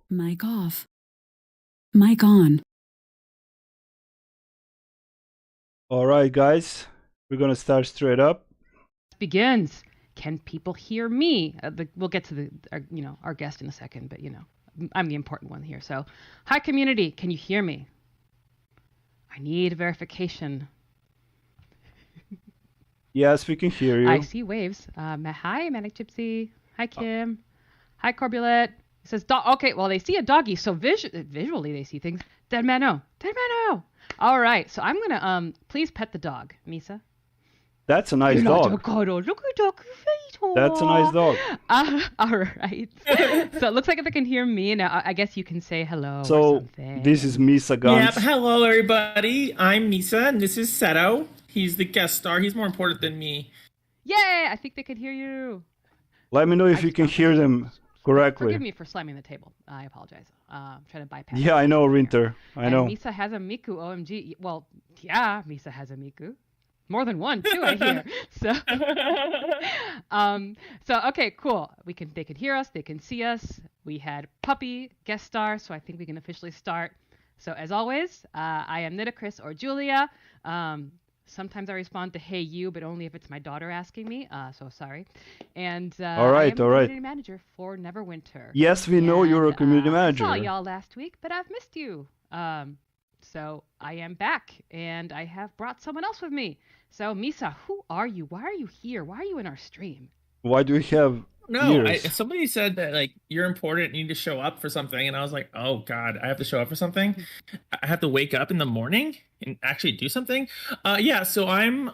Mic off. Mic on. All right, guys, we're gonna start straight up. Begins. Can people hear me? We'll get to our guest in a second, but I'm the important one here. So, hi community, can you hear me? I need verification. Yes, we can hear you. I see waves. Hi, Manic Gypsy. Hi, Kim. Hi, Corbulet. It says dog. Okay, well they see a doggy, so visually they see things. Dead man, no. Dead man, no. All right, so I'm gonna please pet the dog, Misa. That's a nice dog. That's a nice dog. All right. So it looks like if it can hear me now, I guess you can say hello. So or something. this is Misa Guns. Yep. Hello, everybody. I'm Misa, and this is Seto. He's the guest star. He's more important than me. Yay! I think they can hear you. Let me know if you can hear them correctly. Forgive me for slamming the table. I apologize. I'm trying to bypass. Yeah, I know, Winter. I know. Misa has a Miku. OMG. Well, yeah, Misa has a Miku. More than one too, I hear. So okay, cool. They can hear us, they can see us. We had Puppy guest star, so I think we can officially start. So as always, I am Nitocris or Julia. Sometimes I respond to "Hey you," but only if it's my daughter asking me. So sorry. And all right, I am the community manager for Neverwinter. Yes, we know you're a community manager. I saw y'all last week, but I've missed you. So I am back, and I have brought someone else with me. So Misa, who are you? Why are you here? Why are you in our stream? Why do we have Somebody said that you're important, you need to show up for something, and I was like, oh god, I have to show up for something. I have to wake up in the morning and actually do something. So I'm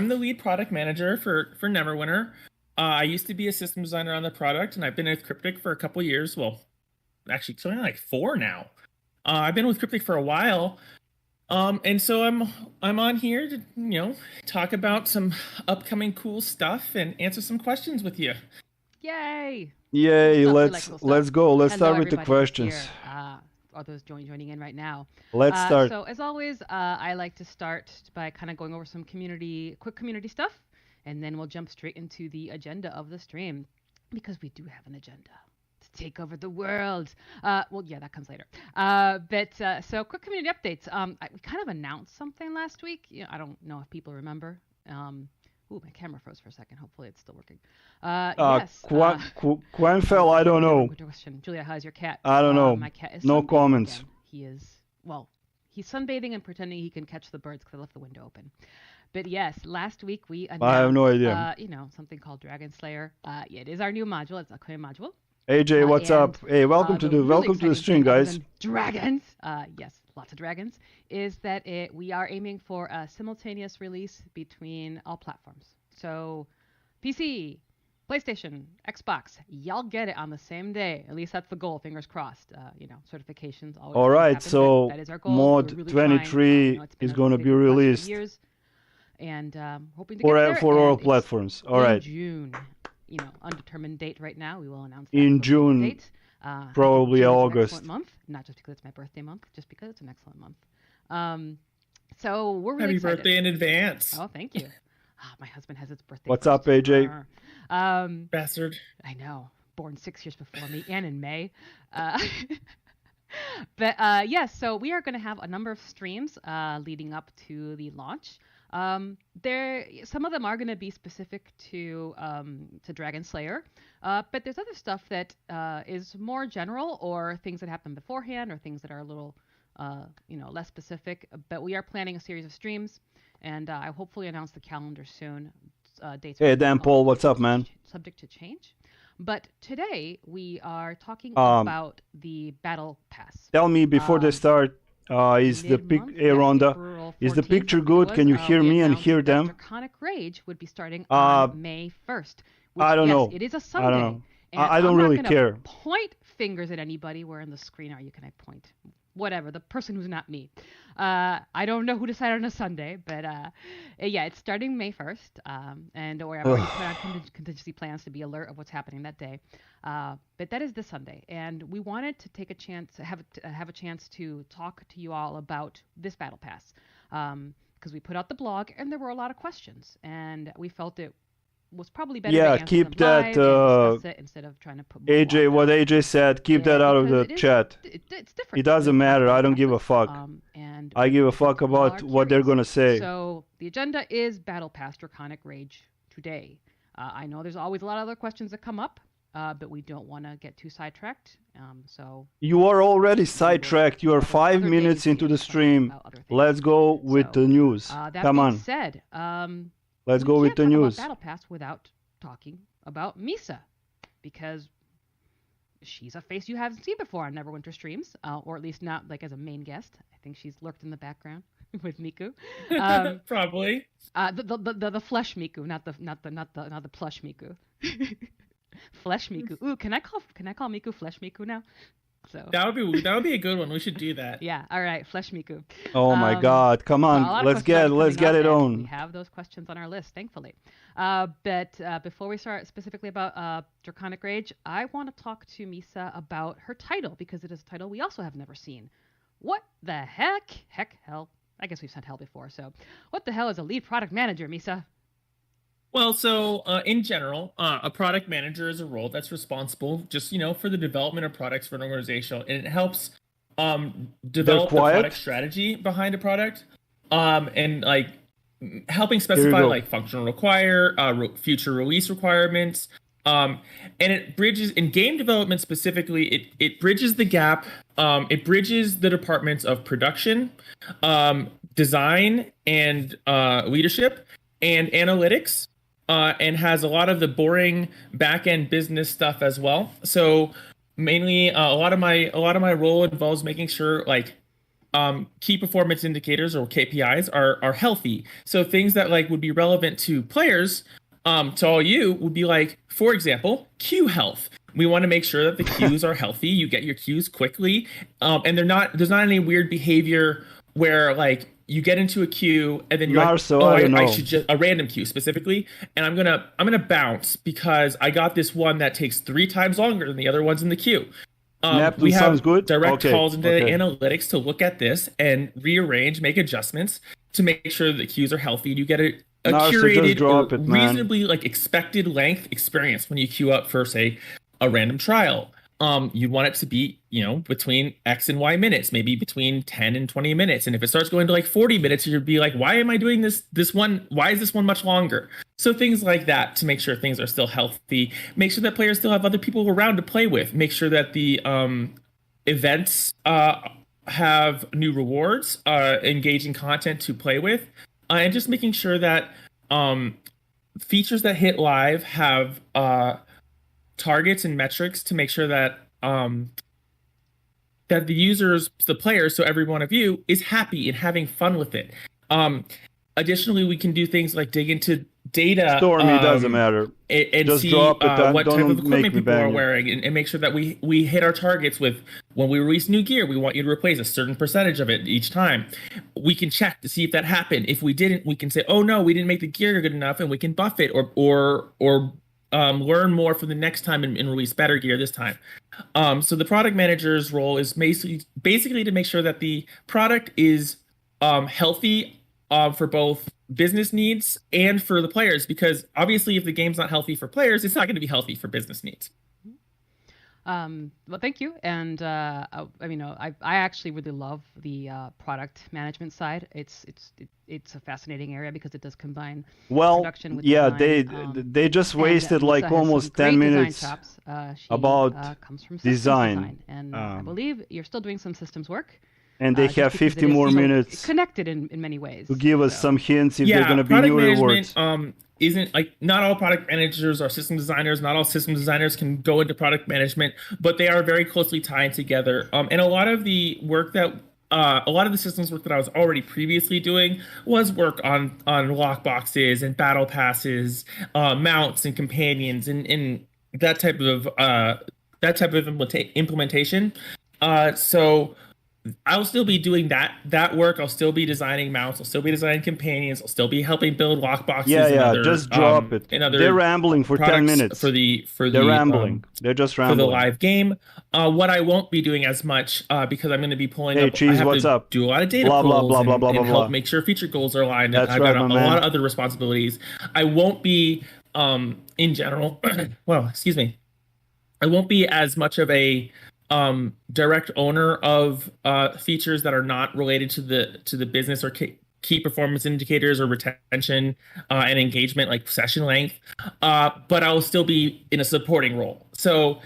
the lead product manager for Neverwinter. I used to be a system designer on the product, and I've been with Cryptic for a couple years. Well, actually, it's only like 4 now. I've been with Cryptic for a while. And so I'm on here to, talk about some upcoming cool stuff and answer some questions with you. Yay! Yay! Let's go. Let's start with the questions. All those joining in right now. Let's start. So as always, I like to start by kind of going over some quick community stuff, and then we'll jump straight into the agenda of the stream, because we do have an agenda. Take over the world. Well, yeah, that comes later. So quick community updates. We kind of announced something last week. I don't know if people remember. My camera froze for a second. Hopefully it's still working. Yes. Quenfell, I don't know. Good question. Julia, how's your cat? I don't know. My cat is no sunbathing comments. again. He's sunbathing and pretending he can catch the birds because I left the window open. But yes, last week we announced, I have no idea. Something called Dragon Slayer. It is our new module. It's a clear module. AJ, what's up? Hey, welcome to the stream, guys. Dragons. Yes, lots of dragons. Is that we are aiming for a simultaneous release between all platforms. So, PC, PlayStation, Xbox, y'all get it on the same day. At least that's the goal. Fingers crossed. Certifications always. All right, happen, so that is our goal. mod really 23 is going to be released. Years, and hoping to get there. For all platforms. All right. June. Undetermined date right now. We will announce that in June, date. Probably June August. Excellent month, not just because it's my birthday month, just because it's an excellent month. So we're really excited. Happy birthday in advance. Oh, thank you. My husband has his birthday. What's up, AJ? Bastard. I know. Born 6 years before me, and in May. Yes. So we are going to have a number of streams leading up to the launch. Some of them are going to be specific to Dragon Slayer, but there's other stuff that is more general, or things that happen beforehand, or things that are a little less specific. But we are planning a series of streams, and I'll hopefully announce the calendar soon. Dates. Hey, Dan Paul, what's up, man? Subject to change. But today we are talking about the Battle Pass. Tell me before they start. Is the Rhonda? Is the picture good? Can you hear me and hear them? Draconic Rage would be starting on May 1st. I don't know. It is a Sunday. I don't know. And I don't really care. Point fingers at anybody. Where in the screen are you? Can I point? Whatever. The person who's not me. I don't know who decided on a Sunday, but yeah, it's starting May 1st. And or I've already put on contingency plans to be alert of what's happening that day. But that is this Sunday, and we wanted to take a chance, have a chance to talk to you all about this Battle Pass, because we put out the blog and there were a lot of questions, and we felt it was probably better Yeah, to answer keep them that, live and discuss it instead of trying to put more AJ, walk what out. AJ said, keep Yeah, that out of because the it is chat. it's different. It doesn't There's matter. different I don't give a fuck. and I give a different fuck people about are what they're curious. gonna say. So the agenda is Battle Pass Draconic Rage today. I know there's always a lot of other questions that come up, but we don't want to get too sidetracked. So You are already sidetracked. You are cover 5 other minutes days into here the talking stream. about other things. Let's go with So, the news. that Come being on. said, Let's we go with can't the talk news. about Battle Pass without talking about Misa, because she's a face you haven't seen before on Neverwinter streams, or at least not like as a main guest. I think she's lurked in the background with Miku. Probably. The flesh Miku, not the plush Miku. Flesh Miku. Ooh, can I call Miku Flesh Miku now? So That would be a good one. We should do that. yeah. All right, Flesh Miku. Oh my God! Come So a lot on, of let's questions are get coming it up, and we on. have those questions on our list, thankfully. But before we start specifically about Draconic Rage, I want to talk to Misa about her title, because it is a title we also have never seen. What the heck? Hell. I guess we've said hell before. So, what the hell is a lead product manager, Misa? Well, so in general, a product manager is a role that's responsible just, for the development of products for an organization, and it helps develop the product strategy behind a product, and like helping specify like functional future release requirements, and it bridges in game development specifically. It bridges the gap. It bridges the departments of production, design, and leadership, and analytics. And has a lot of the boring back-end business stuff as well. So mainly, a lot of my role involves making sure like key performance indicators, or KPIs, are healthy. So things that like would be relevant to players, to all you, would be like, for example, queue health. We want to make sure that the queues are healthy. You get your queues quickly, and there's not any weird behavior where like you get into a queue and then you're I should just a random queue specifically, and I'm gonna bounce because I got this one that takes 3 times longer than the other ones in the queue. We have direct calls into the analytics to look at this and rearrange, make adjustments to make sure that the queues are healthy. You get a curated or reasonably like expected length experience when you queue up for, say, a random trial. You want it to be, between X and Y minutes, maybe between 10 and 20 minutes. And if it starts going to like 40 minutes, you'd be like, why am I doing this one? Why is this one much longer? So things like that to make sure things are still healthy. Make sure that players still have other people around to play with. Make sure that the events have new rewards, engaging content to play with, and just making sure that features that hit live have targets and metrics to make sure that that the users, the players, so every one of you is happy and having fun with it. Additionally, we can do things like dig into data. Stormy, doesn't matter. And just see drop it. What type of equipment people are you. wearing, and make sure that we hit our targets with when we release new gear. We want you to replace a certain percentage of it each time. We can check to see if that happened. If we didn't, we can say, oh no, we didn't make the gear good enough, and we can buff it or learn more for the next time and release better gear this time. So the product manager's role is basically to make sure that the product is healthy for both business needs and for the players, because obviously if the game's not healthy for players, it's not going to be healthy for business needs. Well, thank you. And I actually really love the product management side. It's a fascinating area because it does combine production with design. They just wasted like almost 10 minutes about comes from design. And I believe you're still doing some systems work. And they have 50 more minutes connected in many ways to give us some hints if they're going to be new rewards. Isn't like not all product managers are system designers. Not all system designers can go into product management, but they are very closely tied together. And a lot of the work that a lot of the systems work that I was already previously doing was work on lockboxes and battle passes, mounts and companions, and that type of implementation. So I'll still be doing that work. I'll still be designing mounts. I'll still be designing companions. I'll still be helping build lockboxes. Yeah, just drop it. They're rambling for 10 minutes. They're rambling. They're just rambling. For the live game. What I won't be doing as much because I'm going to be pulling up. Cheese, I have what's to up? do a lot of data pulls and help make sure feature goals are aligned. I've got a lot of other responsibilities. I won't be in general, well, excuse me, I won't be as much of a direct owner of features that are not related to the business or key performance indicators or retention and engagement, like session length. But I'll still be in a supporting role. So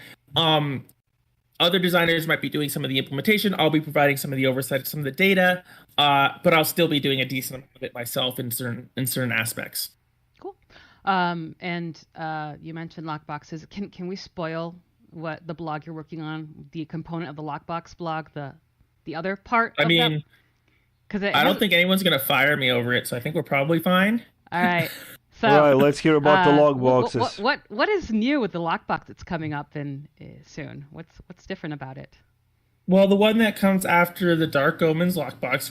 other designers might be doing some of the implementation. I'll be providing some of the oversight of some of the data, but I'll still be doing a decent amount of it myself in certain aspects. Cool. And you mentioned lockboxes. Can we spoil what the blog you're working on, the component of the Lockbox blog, the other part? I mean, because I don't think anyone's gonna fire me over it, so I think we're probably fine. All right. So, all right, let's hear about the lockboxes. What is new with the lockbox that's coming up in soon? What's different about it? Well, the one that comes after the Dark Omens lockbox,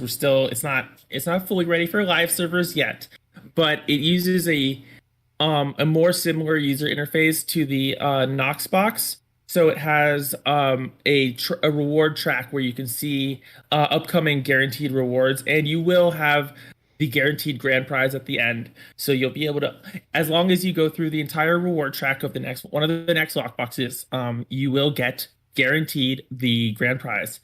it's not fully ready for live servers yet, but it uses a more similar user interface to the Knoxbox. So it has a reward track where you can see upcoming guaranteed rewards, and you will have the guaranteed grand prize at the end. So you'll be able to, as long as you go through the entire reward track of one of the next lockboxes, you will get guaranteed the grand prize.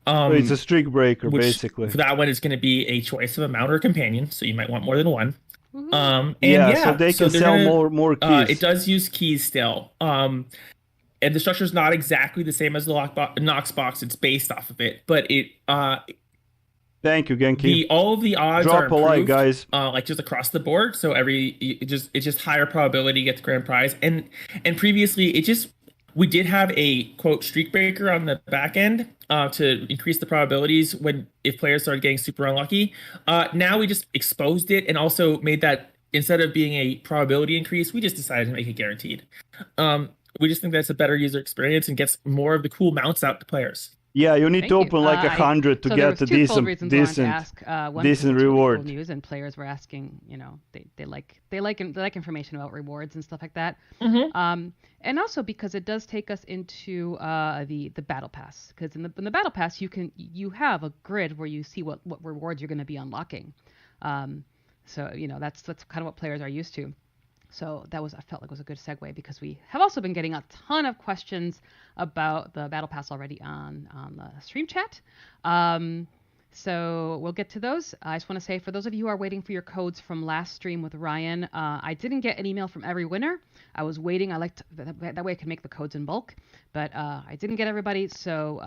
So it's a streak breaker, basically. For that one, is going to be a choice of a mount or a companion, so you might want more than one. Mm-hmm. So they can sell more keys. It does use keys still. And the structure is not exactly the same as the Knoxbox. It's based off of it, but it. Thank you, Genki. All of the odds are improved, like, guys. Like just across the board. So it's just higher probability to get the grand prize. And previously, we did have a quote streak breaker on the back end to increase the probabilities if players started getting super unlucky. Now we just exposed it and also made that, instead of being a probability increase, we just decided to make it guaranteed. We just think that's a better user experience and gets more of the cool mounts out to players. Yeah, you need to open like 100 to get a decent reward. News, and players were asking, they like information about rewards and stuff like that. Mm-hmm. And also because it does take us into the battle pass, because in the battle pass you have a grid where you see what rewards you're going to be unlocking. So that's kind of what players are used to. So I felt like was a good segue, because we have also been getting a ton of questions about the Battle Pass already on the stream chat. So we'll get to those. I just want to say, for those of you who are waiting for your codes from last stream with Ryan, I didn't get an email from every winner. I was waiting. That way I could make the codes in bulk, but I didn't get everybody. So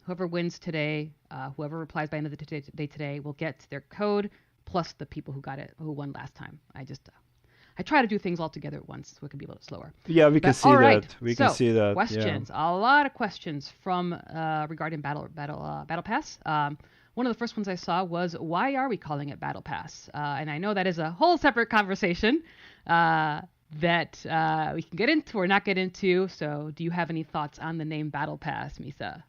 whoever wins today, whoever replies by the end of the day today, will get their code plus the people who won last time. I try to do things all together at once, so it can be a little slower. Yeah, we can see that. We can see that. Questions. Yeah. A lot of questions from regarding Battle Pass. One of the first ones I saw was, why are we calling it Battle Pass? And I know that is a whole separate conversation that we can get into or not get into. So do you have any thoughts on the name Battle Pass, Misa?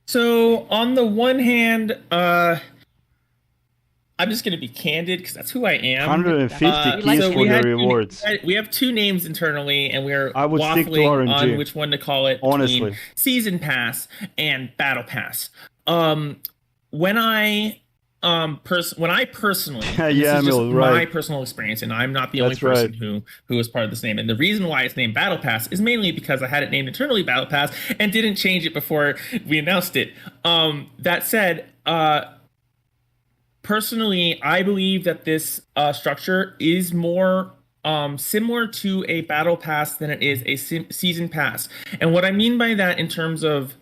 So on the one hand, I'm just going to be candid because that's who I am. 150 keys for the rewards. We have two names internally, and we're waffling on which one to call it. Honestly, Season Pass and Battle Pass. When I personally, my personal experience, and I'm not the only person who was part of this name. And the reason why it's named Battle Pass is mainly because I had it named internally Battle Pass and didn't change it before we announced it. That said, personally, I believe that this structure is more similar to a battle pass than it is a season pass. And what I mean by that in terms of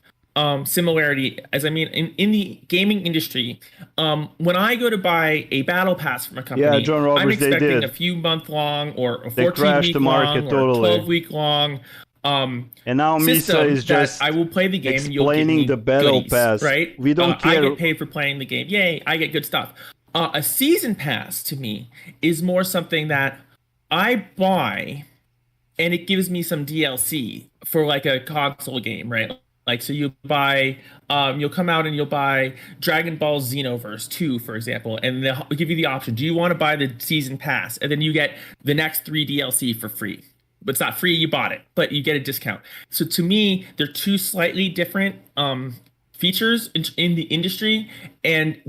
similarity, as I mean in the gaming industry, when I go to buy a battle pass from a company, John Roberts, I'm expecting a few month long or a 14-week long or 12-week long and now Misa is just I will play the game explaining the battle pass, right? We don't care. I get paid for playing the game. Yay, I get good stuff. A season pass to me is more something that I buy and it gives me some DLC for like a console game, right? Like, so you buy, you'll come out and you'll buy Dragon Ball Xenoverse 2, for example, and they'll give you the option. Do you want to buy the season pass? And then you get the next 3 DLC for free. But it's not free, you bought it, but you get a discount. So to me, they're two slightly different features in the industry. And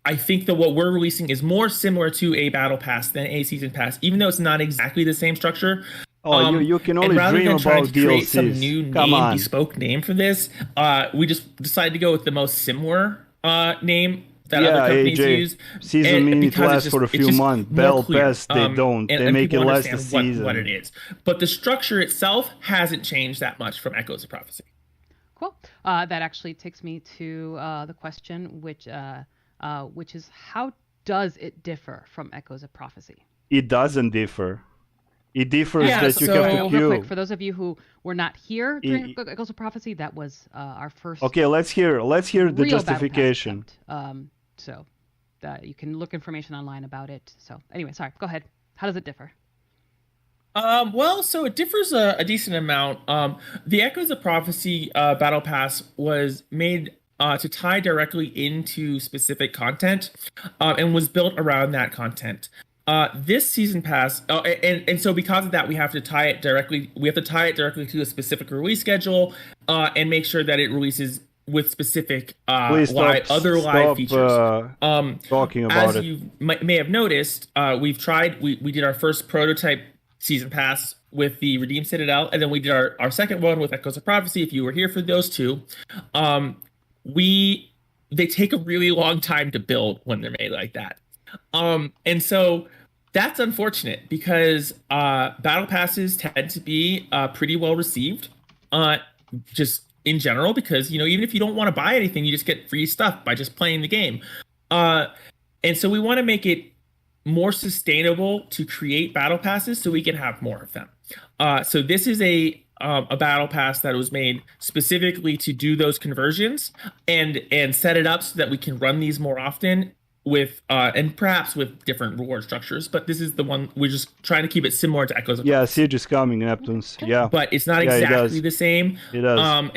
I think that what we're releasing is more similar to a battle pass than a season pass, even though it's not exactly the same structure. Oh, you can only dream about create DLCs. Some new bespoke name for this. We just decided to go with the most similar name that other companies use. Season meaning to last for a few months. Battle pass, they don't. They make it last the season. What it is, but the structure itself hasn't changed that much from Echoes of Prophecy. Cool. That actually takes me to the question, which is how does it differ from Echoes of Prophecy? It doesn't differ. It differs that you have to queue. Real quick, for those of you who were not here during Echoes of Prophecy, that was our first. Okay, let's hear the justification. So you can look information online about it. So anyway, sorry, go ahead. How does it differ? Well, so it differs a decent amount. The Echoes of Prophecy Battle Pass was made to tie directly into specific content and was built around that content. This season pass, and so because of that, we have to tie it directly to a specific release schedule and make sure that it releases with specific live features. Talking about as it. you may have noticed, we did our first prototype season pass with the Redeemed Citadel, and then we did our second one with Echoes of Prophecy. If you were here for those two, they take a really long time to build when they're made like that. And so that's unfortunate because battle passes tend to be pretty well received, just in general, because even if you don't want to buy anything, you just get free stuff by just playing the game. And so we want to make it more sustainable to create battle passes so we can have more of them. So this is a battle pass that was made specifically to do those conversions and set it up so that we can run these more often with and perhaps with different reward structures. But this is the one we're just trying to keep it similar to Echoes of Prophecy. Yeah, Siege is coming, Neptunes. Yeah, but it's not exactly the same. It does.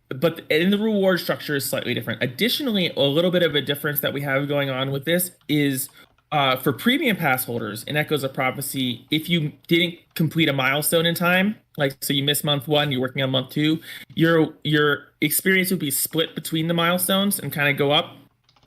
But the reward structure is slightly different. Additionally, a little bit of a difference that we have going on with this is for premium pass holders in Echoes of Prophecy, if you didn't complete a milestone in time, like so you missed month 1, you're working on month 2, your experience would be split between the milestones and kind of go up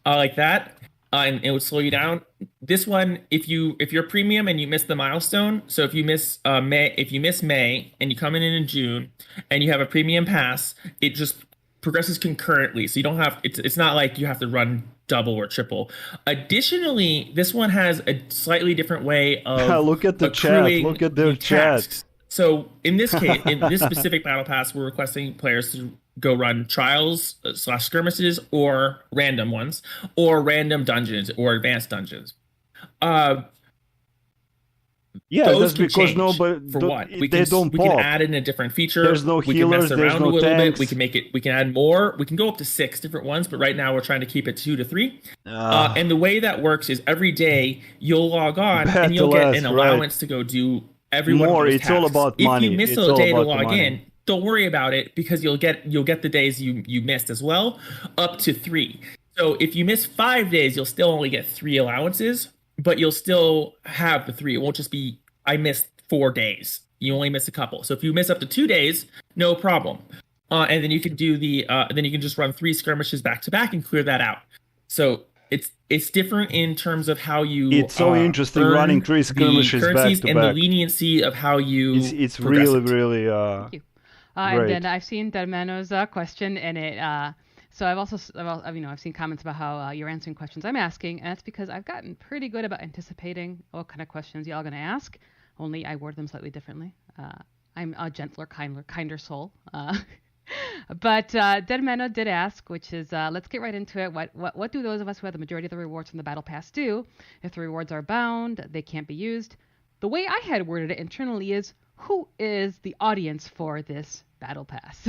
like that, and it would slow you down. This one, if you're premium and you miss the milestone, so if you miss May and you come in June and you have a premium pass, it just progresses concurrently. So you don't have it's not like you have to run double or triple. Additionally, this one has a slightly different way of look at the chat. Look at their chat. So in this case, in this specific battle pass, we're requesting players to go run trials / skirmishes or random ones, or random dungeons or advanced dungeons. Yeah, that's because nobody. For what? We can add in a different feature. There's no healers. There's no tanks. We can make it. We can add more. We can go up to 6 different ones, but right now we're trying to keep it 2 to 3. And the way that works is every day you'll log on and you'll get an allowance to go do every one of those tasks. It's all about money. If you miss a day to log in, don't worry about it because you'll get the days you missed as well, up to 3. So if you miss 5 days, you'll still only get 3 allowances. But you'll still have the 3. It won't just be, I missed 4 days. You only miss a couple. So if you miss up to 2 days, no problem. And then you can do then you can just run 3 skirmishes back to back and clear that out. So it's different in terms of how you. It's so interesting running 3 skirmishes back to back. And the leniency of how you. It's really. Thank you. And then I've seen Darmano's question, and it. So I've seen comments about how you're answering questions I'm asking, and that's because I've gotten pretty good about anticipating what kind of questions y'all gonna ask. Only I word them slightly differently. I'm a gentler, kinder soul. But Deadmano did ask, which is let's get right into it. What do those of us who have the majority of the rewards from the battle pass do? If the rewards are bound, they can't be used. The way I had worded it internally is, who is the audience for this battle pass?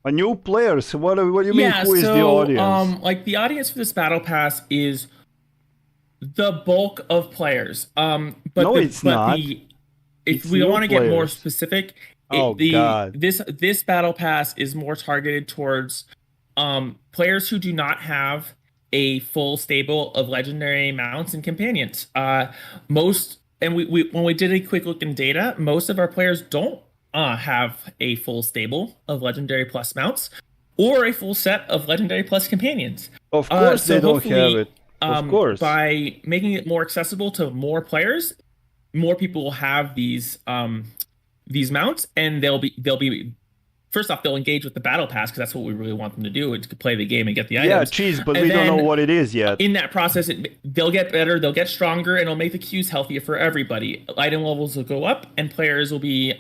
A new players. What do you mean? Who is the audience? Like the audience for this battle pass is the bulk of players. It's not. If we want to get more specific, this battle pass is more targeted towards players who do not have a full stable of legendary mounts and companions. When we did a quick look in data, most of our players don't have a full stable of legendary plus mounts or a full set of legendary plus companions. Of course they don't have it. Of course. By making it more accessible to more players, more people will have these mounts, and they'll be first off, they'll engage with the battle pass because that's what we really want them to do, is to play the game and get the items. Yeah, cheese, but we don't know what it is yet. In that process, they'll get better, they'll get stronger, and it'll make the queues healthier for everybody. Item levels will go up, and players will be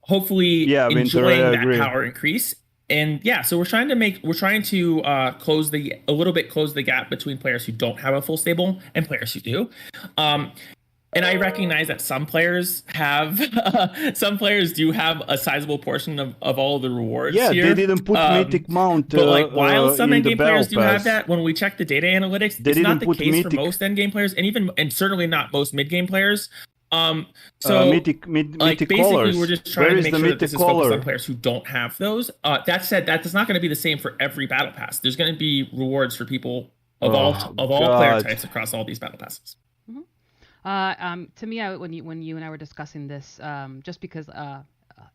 hopefully enjoying that power increase. And yeah, so we're trying to close the gap between players who don't have a full stable and players who do. And I recognize that some players do have a sizable portion of all of the rewards. Yeah, here. they didn't put Mythic Mount. But like, while some endgame players do have pass. that, when we check the data analytics, it's not the case for most endgame players, and certainly not most mid-game players. Mythic basically, colors. we're just trying to make sure that this is focused on color? players who don't have those. That said, that is not going to be the same for every battle pass. There's going to be rewards for people of all player types across all these battle passes. To me, when you and I were discussing this, just because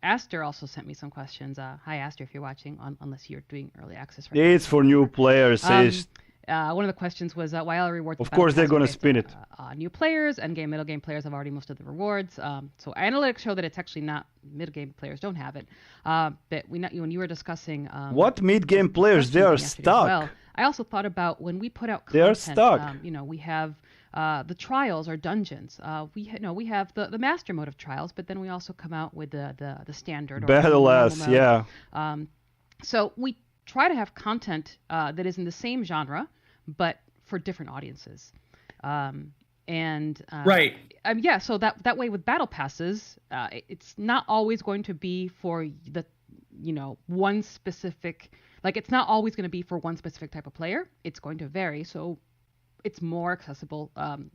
Aster also sent me some questions. Hi, Aster, if you're watching, unless you're doing early access right now. It's for new players. One of the questions was, while I reward... Of course, they're going to spin it. New players, endgame, middle game players have already most of the rewards. So analytics show that it's actually not mid-game players don't have it. But when you were discussing... what mid-game players? They are stuck. Well, I also thought about when we put out content... They are stuck. We have... the trials or dungeons. We have the master mode of trials, but then we also come out with the standard battle S, yeah. So we try to have content that is in the same genre, but for different audiences. Right. Yeah. So that way with battle passes, it's not always going to be for the one specific. Like, it's not always going to be for one specific type of player. It's going to vary. So it's more accessible,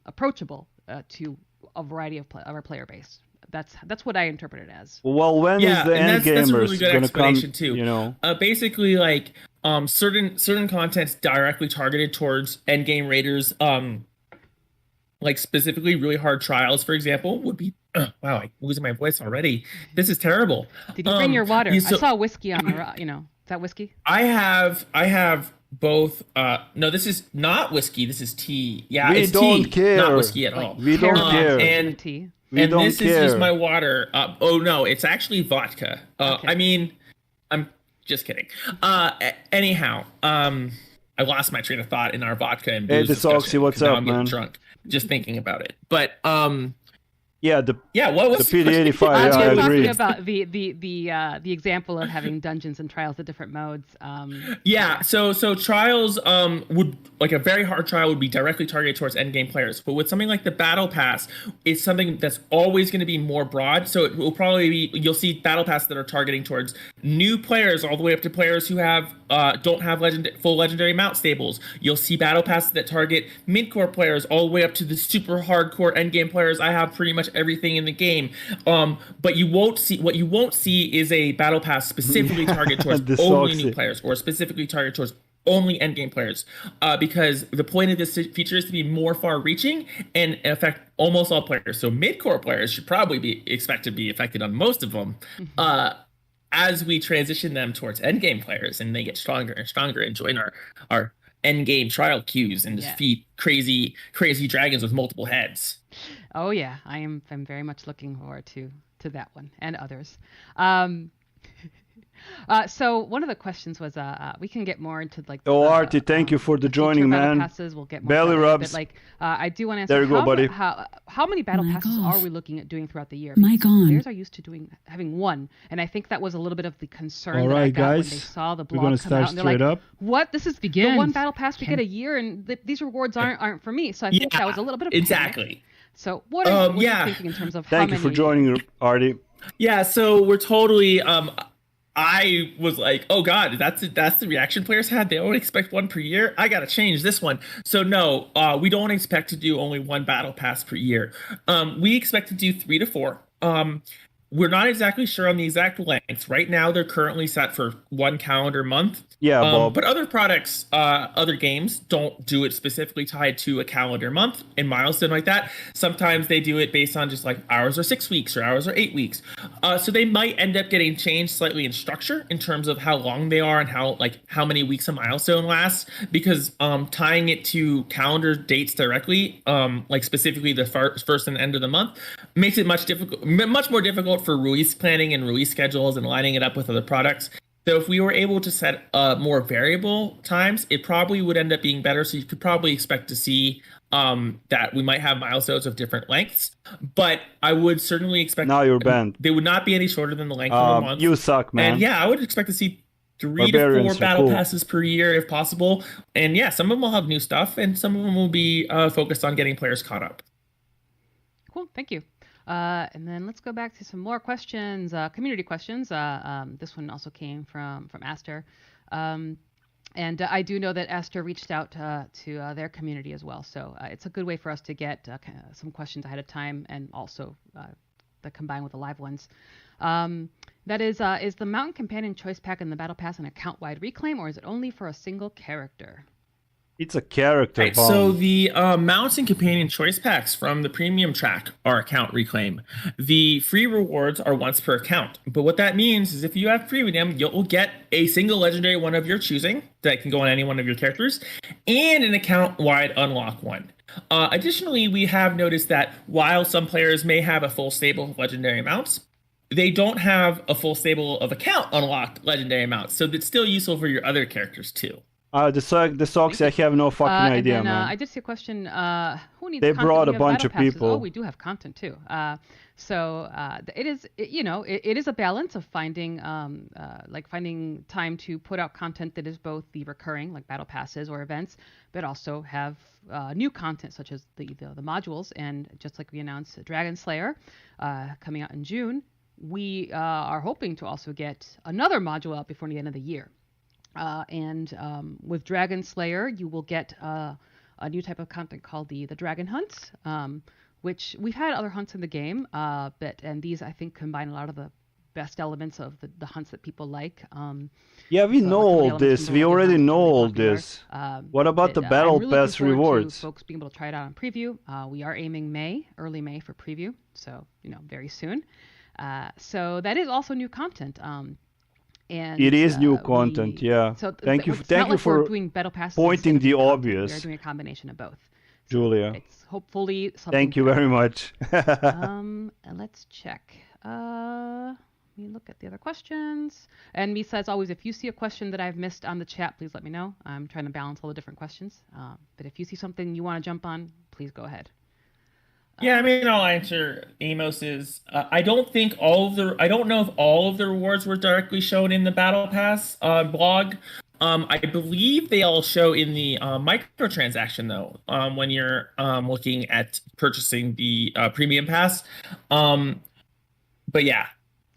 approachable to a variety of our player base. That's what I interpret it as. Well, when is the end gamers really going to come? Too. Basically, like certain content's directly targeted towards end game raiders. Like specifically, really hard trials, for example, would be. Wow, I'm losing my voice already. This is terrible. Did you bring your water? I saw whiskey on the. Is that whiskey? I have both. No, this is not whiskey. This is tea. Yeah, we it's don't tea, care. not whiskey at all. We don't care. And tea. And this is just my water. Oh no, it's actually vodka. Okay. I mean, I'm just kidding. Anyhow, I lost my train of thought in our vodka and booze discussion. Oxy, what's up, I'm getting drunk just thinking about it. But what was the PD85? Yeah, I agree. About the example of having dungeons and trials, the different modes. So trials would, like, a very hard trial would be directly targeted towards endgame players. But with something like the battle pass, it's something that's always going to be more broad. So it will probably be, you'll see battle pass that are targeting towards new players all the way up to players who have don't have full legendary mount stables. You'll see battle passes that target mid-core players all the way up to the super hardcore endgame players. I have pretty much everything in the game. But you won't see is a battle pass specifically targeted towards only new players, or specifically targeted towards only endgame players, because the point of this feature is to be more far-reaching and affect almost all players. So mid-core players should probably be expected to be affected on most of them. As we transition them towards endgame players, and they get stronger and stronger and join our endgame trial queues and defeat crazy dragons with multiple heads. Oh yeah, I'm very much looking forward to that one and others. So one of the questions was, we can get more into like. Artie, thank you for the joining, man. Passes. We'll get more belly rubs. But I do want to answer. There you go, buddy. How many battle passes are we looking at doing throughout the year? Players are used to having one, and I think that was a little bit of the concern that I got when they saw the blog come out, and they're like, "What? This is the one battle pass we get a year, and these rewards aren't for me." So I think that was a little bit of exactly. So what are you thinking in terms of Thank you for joining, Artie. Yeah, so we're totally. I was like, oh god, that's the reaction players had. They only expect one per year. I gotta change this one. So no, we don't expect to do only one battle pass per year. We expect to do 3 to 4. we're not exactly sure on the exact length. Right now, they're currently set for 1 calendar month. Yeah, Bob. But other products, other games don't do it specifically tied to a calendar month and milestone like that. Sometimes they do it based on just like hours or 6 weeks or hours or 8 weeks. So they might end up getting changed slightly in structure in terms of how long they are and how many weeks a milestone lasts. Because tying it to calendar dates directly, like specifically the first and end of the month, makes it much more difficult for release planning and release schedules and lining it up with other products. So if we were able to set more variable times, it probably would end up being better. So you could probably expect to see that we might have milestones of different lengths. But I would certainly expect... Now you're banned. They would not be any shorter than the length of a month. You suck, man. And yeah, I would expect to see 3 to 4 battle passes per year if possible. And yeah, some of them will have new stuff and some of them will be focused on getting players caught up. Cool, thank you. And then let's go back to some more questions, community questions. This one also came from Aster. And I do know that Aster reached out to their community as well. So it's a good way for us to get some questions ahead of time and also the combine with the live ones. That is the Mountain Companion Choice Pack in the Battle Pass an account-wide reclaim, or is it only for a single character? It's a character. Right, so the Mountain Companion Choice Packs from the premium track are account reclaim. The free rewards are once per account. But what that means is if you have premium, you'll get a single legendary one of your choosing that can go on any one of your characters and an account-wide unlock one. Additionally, we have noticed that while some players may have a full stable of legendary mounts, they don't have a full stable of account unlocked legendary mounts. So it's still useful for your other characters too. The socks, I have no fucking idea, then, man. I did see a question. Who needs They content? brought a We have bunch battle of passes. people. Oh, we do have content too. It is, it is a balance of finding, finding time to put out content that is both the recurring, like battle passes or events, but also have new content such as the modules. And just like we announced, Dragon Slayer coming out in June, we are hoping to also get another module out before the end of the year. With Dragon Slayer, you will get a new type of content called the Dragon Hunts, which we've had other hunts in the game, and these I think combine a lot of the best elements of the hunts that people like. Yeah, we know all this. We already know all this. What about the Battle Pass rewards? Folks being able to try it out on preview. We are aiming early May for preview, so very soon. So that is also new content. And it is new content, yeah. So thank you like for doing battle passes pointing the obvious. We're doing a combination of both. So Julia. it's hopefully something. Thank you very much. And let's check. Let me look at the other questions. And Misa, as always, if you see a question that I've missed on the chat, please let me know. I'm trying to balance all the different questions. But if you see something you want to jump on, please go ahead. Yeah, I mean, I'll answer Amos's. I don't know if all of the rewards were directly shown in the Battle Pass blog. I believe they all show in the microtransaction though. When you're looking at purchasing the premium pass. But yeah,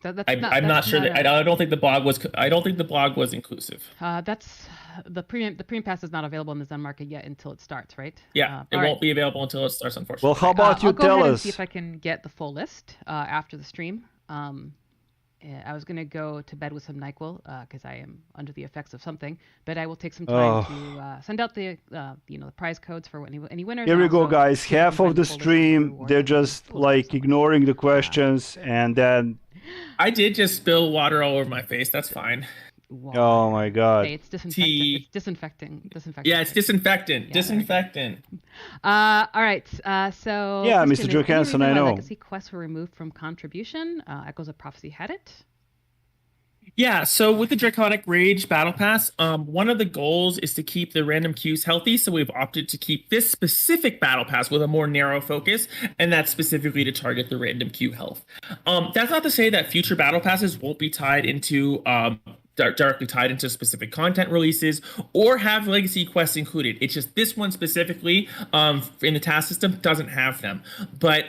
I'm not sure. I don't think the blog was. I don't think the blog was inclusive. That's the premium pass is not available in the Zen market yet until it starts, right? Yeah, it won't be available until it starts, unfortunately. Well, how about you I'll go tell ahead us? And see if I can get the full list after the stream. I was gonna go to bed with some NyQuil because I am under the effects of something, but I will take some time to send out the the prize codes for any winners. Here we go, guys. Half of the stream, they're just like ignoring the questions, and then I did just spill water all over my face. That's fine. Water. Oh my god. Hey, it's disinfectant. It's disinfecting. Yeah, it's disinfectant. Yeah, disinfectant. All right. So yeah, Christian, Mr. Johansson, I know. Legacy quests were removed from contribution. Echoes of Prophecy had it. Yeah, so with the Draconic Rage Battle Pass, one of the goals is to keep the random queues healthy, so we've opted to keep this specific Battle Pass with a more narrow focus, and that's specifically to target the random queue health. That's not to say that future Battle Passes won't be tied into directly tied into specific content releases or have legacy quests included. It's just this one specifically in the task system doesn't have them. But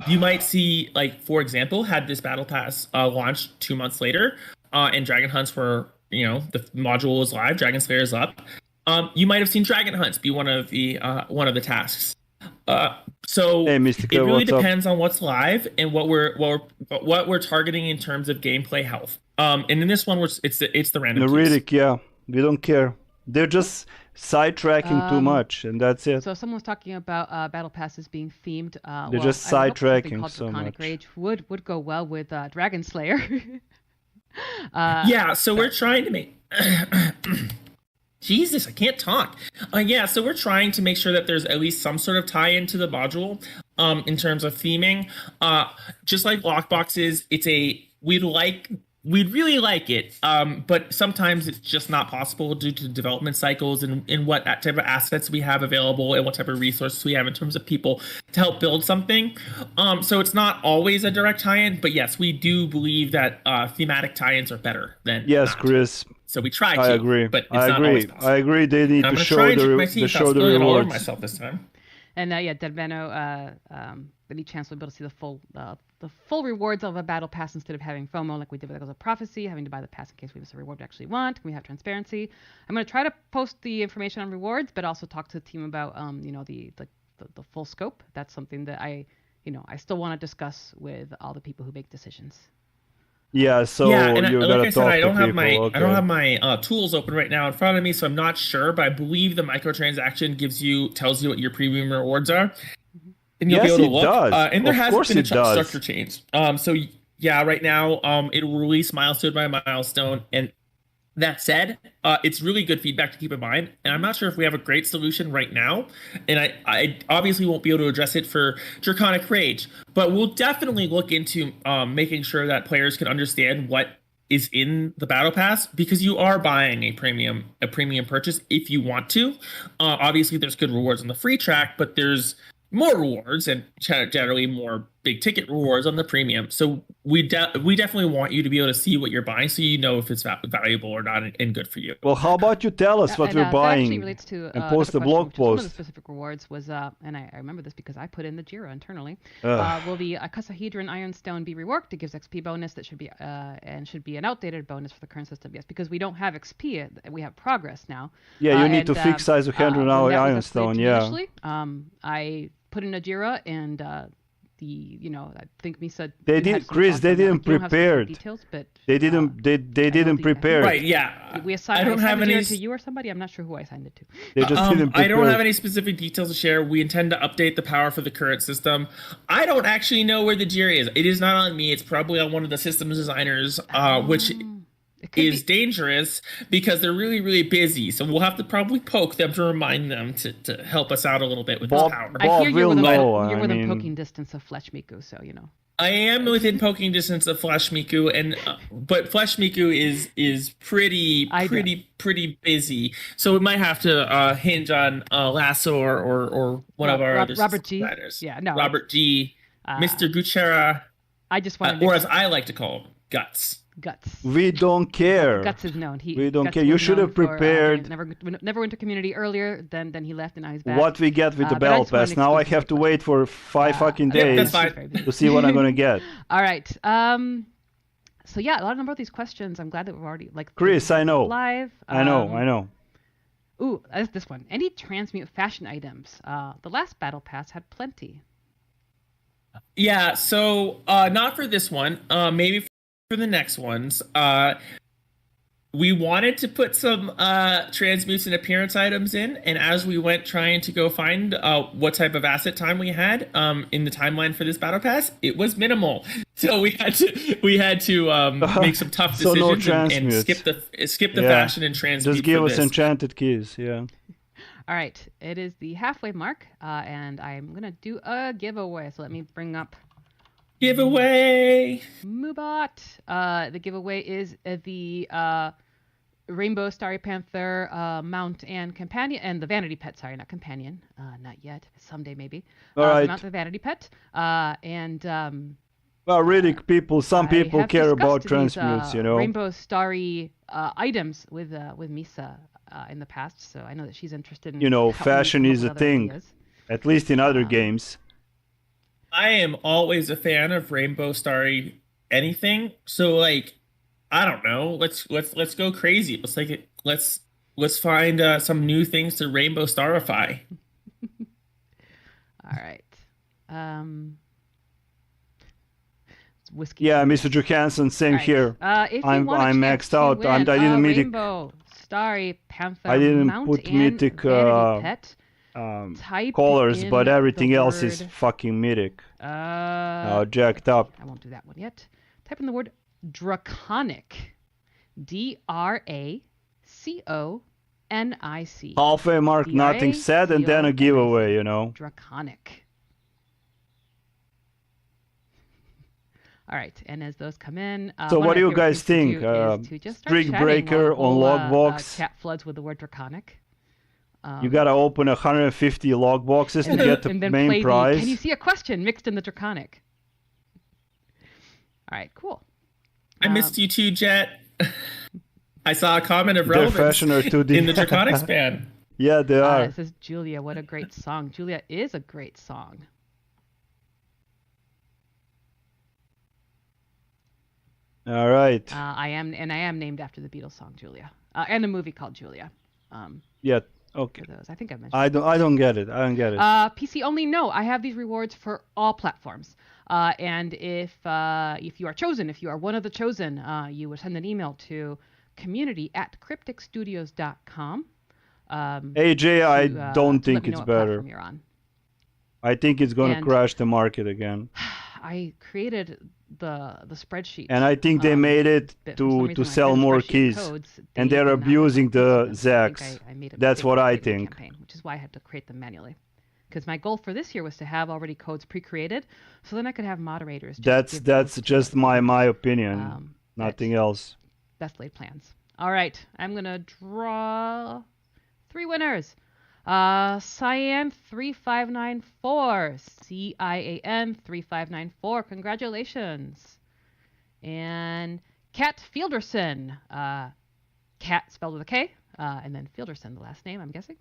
you might see, like, for example, had this Battle Pass launched 2 months later and Dragon Hunts were, the module was live, Dragon Slayer is up, you might have seen Dragon Hunts be one of the tasks. So Hey, it Mystical, really what's up? depends on what's live and what we're targeting in terms of gameplay health. And in this one, it's the random keys. Neuritic, yeah. We don't care. They're just sidetracking too much, and that's it. So someone was talking about battle passes being themed. They're just I would hope something sidetracking called so Draconic much. Rage would go well with Dragon Slayer. Yeah, so we're trying to make. Jesus, I can't talk. Yeah, so we're trying to make sure that there's at least some sort of tie-in to the module, in terms of theming. Just like Lockboxes, we'd really like it, but sometimes it's just not possible due to development cycles and what type of assets we have available and what type of resources we have in terms of people to help build something. So it's not always a direct tie-in, but yes, we do believe that thematic tie-ins are better than Yes, not. Chris. So we try to. I agree. But it's I not agree. always possible. I agree. They need I'm to gonna show try and trick my the team. show the I'll lower rewards. myself this time. And Dead Vano, any chance we'll be able to see the full rewards of a battle pass instead of having FOMO like we did with Echoes of Prophecy, having to buy the pass in case we miss a reward we actually want. Can we have transparency? I'm going to try to post the information on rewards, but also talk to the team about the full scope. That's something that I still want to discuss with all the people who make decisions. Yeah, so yeah, and you like gotta I said, talk I don't to have people. my Okay. I don't have my tools open right now in front of me, so I'm not sure. But I believe the microtransaction tells you what your premium rewards are, and you'll Yes, be able to it look. does. And there Of hasn't course been a it does. structure change. So yeah, right now it will release milestone by milestone. And that said, it's really good feedback to keep in mind. And I'm not sure if we have a great solution right now. And I obviously won't be able to address it for Draconic Rage, but we'll definitely look into making sure that players can understand what is in the battle pass, because you are buying a premium purchase if you want to. Obviously there's good rewards on the free track, but there's more rewards and generally more big ticket rewards on the premium. So we definitely want you to be able to see what you're buying, so you know if it's valuable or not and good for you. Well, how about you tell us what we're That actually buying relates to and post a another blog question, which is one of the post? specific rewards was, and I remember this because I put in the Jira internally. Ugh. Will the Icosahedron Ironstone be reworked? It gives XP bonus that should be an outdated bonus for the current system. Yes, because we don't have XP, we have progress now. Yeah, you need to fix Icosahedron when that was Ironstone. escalated to me Yeah. initially, I put in a Jira and I think Misa. They you did- had some Chris, thoughts they on that. didn't Like, you don't have specific prepare it. Details, but They didn't. They didn't think- prepare. Right, yeah. Did we assign? I don't have assigned a any Jira to you or somebody. I'm not sure who I assigned it to. They just didn't prepare. I don't have any specific details to share. We intend to update the power for the current system. I don't actually know where the Jira is. It is not on me. It's probably on one of the systems designers, which It could is be. dangerous because they're really, really busy. So we'll have to probably poke them to remind them to help us out a little bit with Bob- this power. I Bob hear you're will within, know, you're I within mean- poking distance of Flesh Miku, so you know. I am within poking distance of Flesh Miku, and but Flesh Miku is pretty busy, so we might have to hinge on Lasso or one of our other Robert G. providers. Yeah, no, Robert G, Mr. Gutierrez, I just wanted or as I like to call him, Guts. Guts. We don't care. Guts is known. We don't Guts care. You was should known have for, prepared Neverwinter community earlier. Then he left, and now he's back. what we get with the but I battle just wanted pass. to Now I excuse have my to question. wait for 5 fucking Yeah, days that's fine. to see what I'm gonna get. All right. So yeah, a lot of number of these questions. I'm glad that we've already Chris, I know. live. I know. Ooh, this one. Any transmute fashion items? The last battle pass had plenty. Yeah, so not for this one. Maybe for the next ones. We wanted to put some transmutes and appearance items in, and as we went trying to go find what type of asset time we had in the timeline for this battle pass, it was minimal. So we had to make some tough So no decisions and transmutes. skip the Yeah. fashion and transmute. Just give for us this. enchanted keys. Yeah. All right, it is the halfway mark, and I'm gonna do a giveaway. So let me bring up Giveaway. Moobot. The giveaway is the Rainbow Starry Panther mount and companion, and the Vanity Pet. Sorry, not companion. Not yet. Someday maybe. All right. The mount, the Vanity Pet. Well, really, some I people have care about discussed these, transmutes. You know. Rainbow Starry items with Misa in the past, so I know that she's interested in. You know, helping me fashion come up is with a other thing. ideas. At least in other games. I am always a fan of Rainbow Starry anything. So like, I don't know. Let's go crazy. Let's find some new things to Rainbow Starify. All right. Whiskey. Yeah, Mr. Johansson, same Right. here. If you want a I'm chance maxed to out. win I didn't a mythic. Rainbow, Starry, Panther, I didn't Mount, put and mythic Vanity Pet, type colors, in but the everything else is word, fucking mythic. Jacked up. I won't do that one yet. Type in the word draconic. DRACONIC. Halfway mark, nothing said, and then a giveaway, you know. Draconic. All right, and as those come in, so what do you guys think? Streak breaker on Lockbox. Chat floods with the word draconic. You gotta open 150 Lockboxes to get the main prize. Can you see a question mixed in the draconic? All right, cool. I missed you too, Jet. I saw a comment of relevance in the draconic span. Yeah, they are. It says Julia, what a great song. Julia is a great song. All right. I am named after the Beatles song Julia, and a movie called Julia. Yeah. Okay. I think I mentioned. I don't get it. PC only. No, I have these rewards for all platforms. And if you are chosen, if you are one of the chosen, you would send an email to community@crypticstudios.com. AJ, I don't think it's better. You're on. I think it's going to crash the market again. I created the spreadsheet, and I think they made it to sell more keys, and they're abusing the Zags. That's what I think. Campaign, which is why I had to create them manually, because my goal for this year was to have already codes pre-created, so then I could have moderators. That's just my opinion, nothing else. Best laid plans. All right, I'm gonna draw 3 winners. Cyan 3594, CIAN 3594. Congratulations. And Kat Fielderson, Kat spelled with a K, and then Fielderson, the last name, I'm guessing.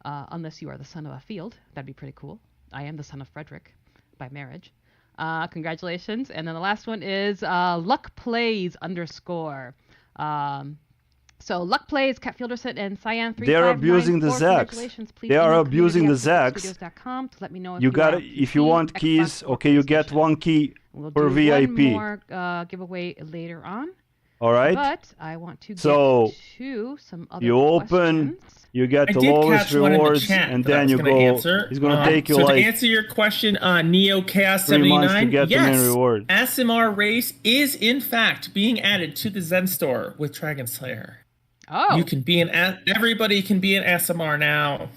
Unless you are the son of a field, that'd be pretty cool. I am the son of Frederick by marriage. Congratulations. And then the last one is luckplays_. So Luck Plays, Cat Fielderson, and Cyan 3594. They're abusing the Zags. They are abusing the Zags. To let me know if you want keys, okay, you get 1 key per VIP. One more giveaway later on. All right. But I want to get to some other open, you get the lowest rewards, and then you go. Answer. He's going to take you so like. To answer your question, Neo Chaos 3 months to 79. get the main reward. Aasimar race is in fact being added to the Zen store with Dragon Slayer. Oh. You can be everybody can be an Aasimar now.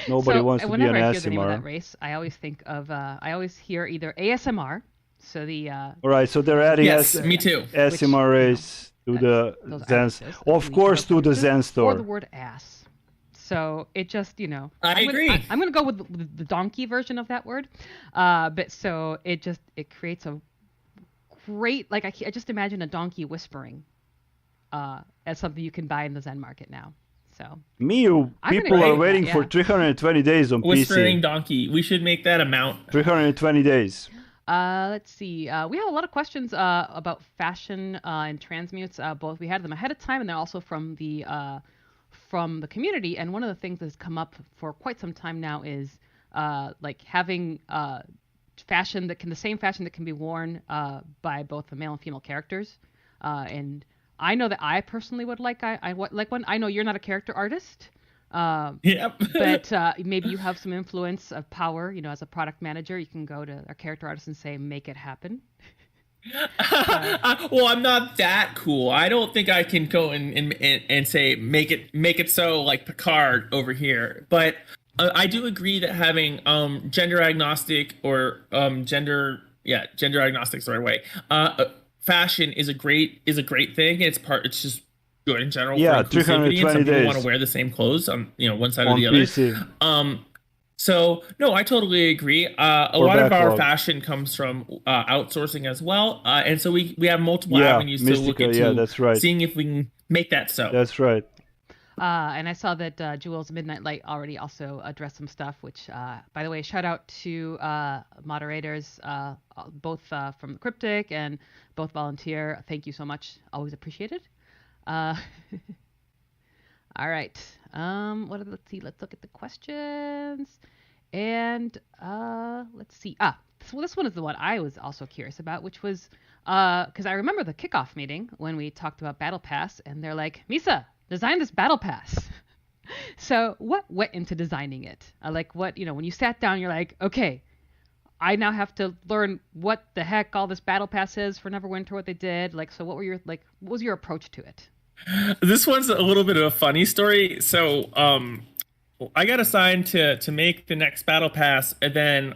Nobody wants to be an Whenever I hear the name of Aasimar. that race, I always think of I always hear either ASMR, so the All right, so they're adding me too. Aasimar race to the Zen. Of course, to the Zen store. Or the word ass. So it just, I agree. I'm going to go with the donkey version of that word. But so it creates a great, like I just imagine a donkey whispering as something you can buy in the Zen market now. So people are waiting for 320 days on Whispering PC. donkey. We should make that amount. 320 days. Let's see. We have a lot of questions about fashion and transmutes. Both we had them ahead of time, and they're also from the community. And one of the things that's come up for quite some time now is like having fashion the same fashion that can be worn by both the male and female characters. And I know that I personally would like one. I know you're not a character artist. Yep. But maybe you have some influence of power, as a product manager. You can go to a character artist and say, make it happen. Well, I'm not that cool. I don't think I can go and say, make it so like Picard over here. But I do agree that having gender agnostic or gender agnostic is the right way. Fashion is a great thing. It's just good in general. Yeah, for inclusivity, and some people days. want to wear the same clothes on one side on or the other. PC. So no, I totally agree. A lot of our fashion comes from outsourcing as well, and so we have multiple avenues to look into. That's right. Seeing if we can make that so. That's right. And I saw that Jules Midnight Light already also addressed some stuff, which, by the way, shout out to moderators, both from the Cryptic and both volunteer. Thank you so much. Always appreciated. All right. Let's see. Let's look at the questions. And let's see. So this one is the one I was also curious about, which was because I remember the kickoff meeting when we talked about Battle Pass, and they're like, Misa, design this Battle Pass. So what went into designing it? Like what, when you sat down, you're like, okay, I now have to learn what the heck all this Battle Pass is for Neverwinter, what they did. Like, so what was your approach to it? This one's a little bit of a funny story. So I got assigned to make the next Battle Pass, and then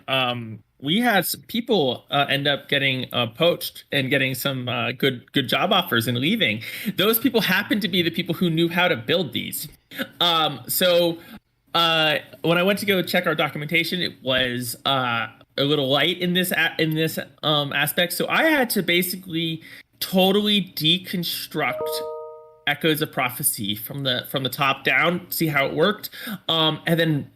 we had some people end up getting poached and getting some good job offers and leaving. Those people happened to be the people who knew how to build these. So when I went to go check our documentation, it was a little light in this aspect. So I had to basically totally deconstruct Echoes of Prophecy from the top down, see how it worked, and then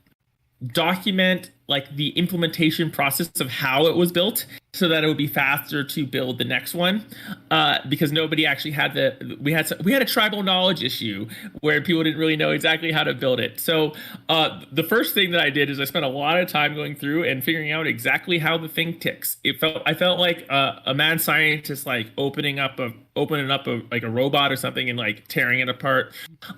document like the implementation process of how it was built so that it would be faster to build the next one, because nobody actually had we had a tribal knowledge issue where people didn't really know exactly how to build it. So the first thing that I did is I spent a lot of time going through and figuring out exactly how the thing ticks. I felt like a mad scientist, like opening up a robot or something and like tearing it apart.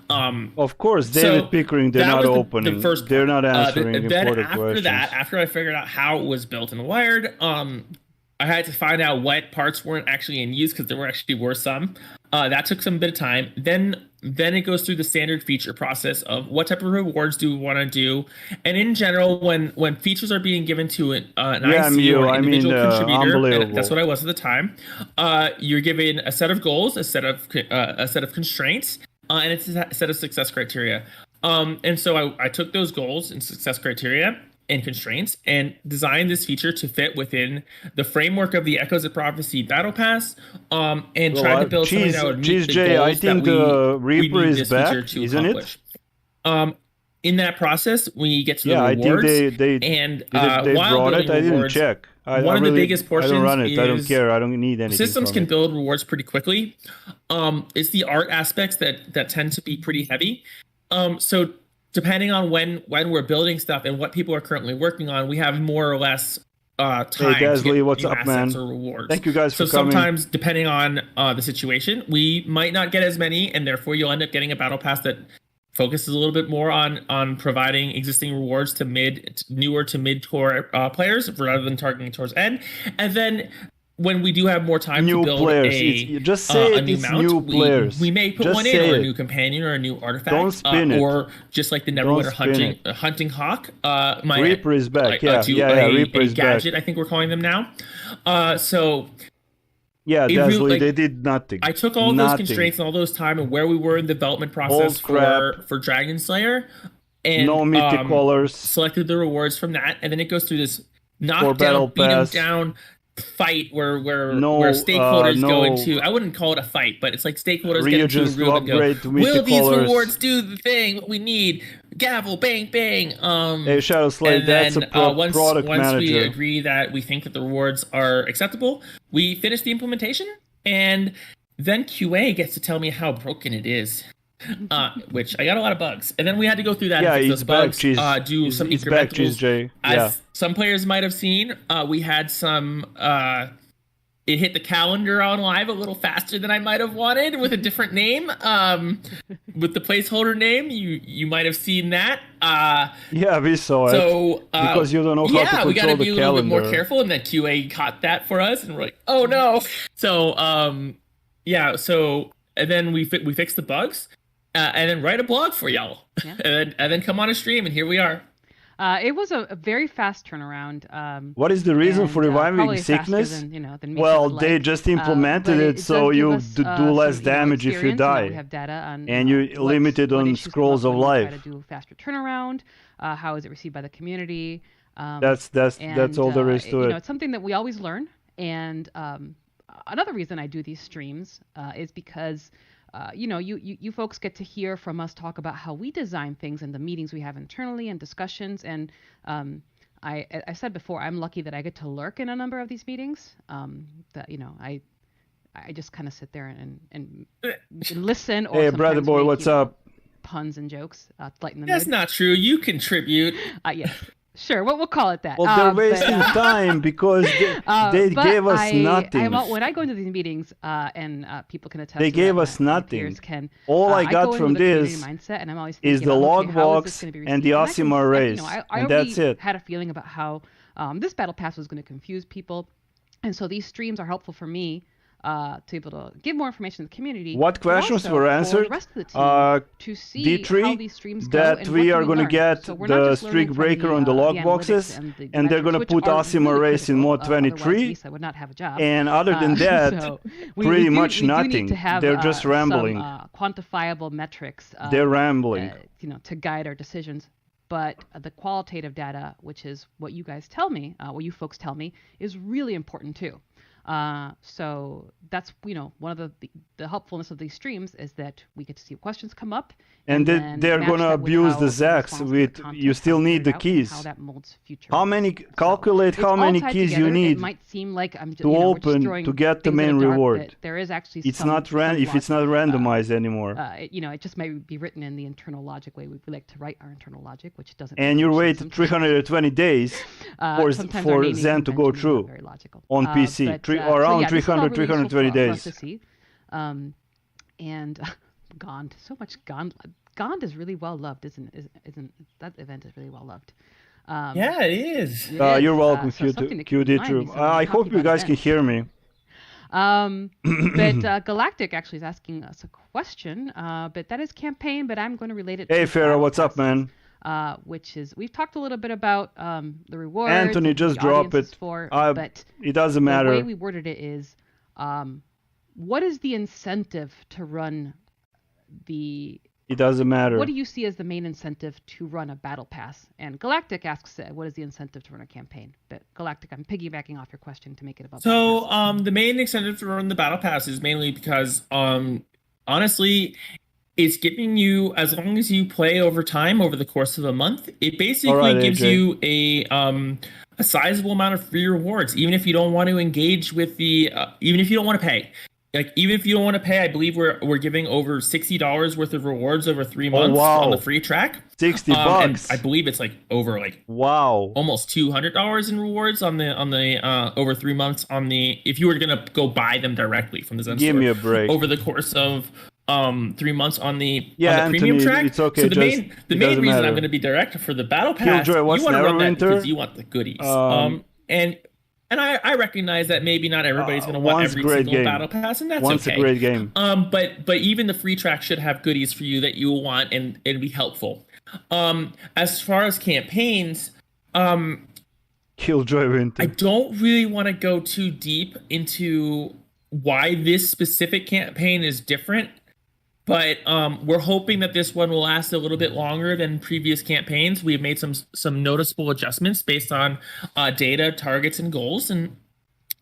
Of course, David Pickering, they're not opening. They're not answering important questions. After I figured out how it was built and wired, I had to find out what parts weren't actually in use, because there were some. That took some bit of time. Then it goes through the standard feature process of what type of rewards do we want to do, and in general, when features are being given to an IC or an individual contributor, and that's what I was at the time, you're given a set of goals, a set of constraints, and it's a set of success criteria. And so I took those goals and success criteria and constraints and designed this feature to fit within the framework of the Echoes of Prophecy Battle Pass, and tried to build something that would meet the goals I think the Reaper is back, isn't it? In that process, we get to the I rewards. think they brought it. I didn't check. One of the biggest portions I don't run it. is I don't care. I don't need anything. Systems can build rewards pretty quickly. It's the art aspects that tend to be pretty heavy. So depending on when we're building stuff and what people are currently working on, we have more or less time to get what's up, man? or rewards. Thank you guys for coming. So sometimes, depending on the situation, we might not get as many, and therefore you'll end up getting a battle pass that focuses a little bit more on providing existing rewards to newer to mid-core players rather than targeting towards end. And then when we do have more time to build a new mount, we may put one in, or a new companion, or a new artifact. Don't spin it. Or just like the Neverwinter hunting hawk. Reaper is back. Reaper is gadget, back. I think we're calling them now. They did nothing. I took all those constraints and all those time and where we were in the development process for Dragon Slayer, and no mythic colors. Selected the rewards from that, and then it goes through this knockdown, beat 'em down fight where stakeholders go into, I wouldn't call it a fight, but it's like stakeholders get into a room and go, will these rewards do the thing what we need? Gavel, bang, bang. Hey, Shadow Slade, that's a product manager. Once we agree that we think that the rewards are acceptable, we finish the implementation, and then QA gets to tell me how broken it is. Which I got a lot of bugs, and then we had to go through that. Yeah, and it's bugs. Do some incrementals. As some players might have seen, we had some. It hit the calendar on live a little faster than I might have wanted with a different name. With the placeholder name, you might have seen that. Yeah, we saw it. Because you don't know how to control the calendar. Yeah, we got to be a little bit more careful, and then QA caught that for us, and we're like, oh no. So and then we fixed the bugs. And then write a blog for y'all, and then come on a stream, and here we are. It was a very fast turnaround. What is the reason for reviving sickness? Than they just implemented it so you do less damage if you die. We have data on, and you limited on scrolls of life. Try to do a faster turnaround. How is it received by the community? That's all there is to it. It's something that we always learn. And another reason I do these streams is because. You folks get to hear from us talk about how we design things in the meetings we have internally and discussions. And I said before, I'm lucky that I get to lurk in a number of these meetings. I just kind of sit there and listen. Or hey, brother boy, what's up? Puns and jokes. Lighten the That's mood. not true. You contribute. Yes. Sure, we'll call it that. Well, they're wasting time because they gave us nothing. When I go into these meetings, and people can attest, they to gave that, us my nothing. peers can, All I got go in from with a community this mindset, and I'm always is thinking the about, okay, how is Lockbox this gonna be and the received? And Aasimar race, I and already that's it. had a feeling about how this battle pass was going to confuse people, and so these streams are helpful for me. To be able to give more information to the community. What questions were answered? For the rest of the team to see D3, how these streams go that and we what are can going to learn. get So we're not the just learning streak from breaker on the lockboxes, and they're going to put Aasimar race in mode 23. Lisa would not have a job. And other than that, so pretty much we nothing. Do need to have, they're just rambling. Some, quantifiable metrics. They're rambling. To guide our decisions. But the qualitative data, which is what you guys tell me, what you folks tell me, is really important too. So that's one of the helpfulness of these streams is that we get to see questions come up, and they're going to abuse the Zax with you still need the keys. How that molds future. How many calculate how many keys together. you need It might seem like I'm just, to open to get the main reward. There is actually it's not if it's not randomized anymore. It just might be written in the internal logic way we like to write our internal logic, which doesn't. And you wait 320 days for Zen to go through on PC. Around 320 days. And Gond, so much Gond. Gond is really well loved, isn't that event is really well loved. Yeah, it is. You're welcome, QD. I hope you guys can hear me. But Galactic actually is asking us a question, but that is campaign, but I'm going to relate it to Hey, Farah, what's up, man? Which is, we've talked a little bit about the rewards. Anthony, just drop it. But it doesn't matter. The way we worded it is, what is the incentive to run the... It doesn't matter. What do you see as the main incentive to run a battle pass? And Galactic asks, what is the incentive to run a campaign? But Galactic, I'm piggybacking off your question to make it about. So the main incentive to run the battle pass is mainly because, honestly, it's giving you, as long as you play over time over the course of a month, it basically gives you a sizable amount of free rewards, even if you don't want to engage with the, even if you don't want to pay. Like, even if you don't want to pay, I believe we're giving over $60 worth of rewards over 3 months on the free track. $60. And I believe it's over almost $200 in rewards on the over 3 months on the, if you were gonna go buy them directly from the Zen store. Give me a break. Over the course of 3 months on the Anthony, premium track. It's okay. So the main reason I'm going to be direct for the battle pass, Killjoy, you want to run that Neverwinter? because you want the goodies. And I recognize that maybe not everybody's going to want every single battle pass, and that's okay. A great game. But even the free track should have goodies for you that you will want and be helpful. As far as campaigns, Killjoy Winter. I don't really want to go too deep into why this specific campaign is different. But we're hoping that this one will last a little bit longer than previous campaigns. We have made some noticeable adjustments based on data, targets, and goals, and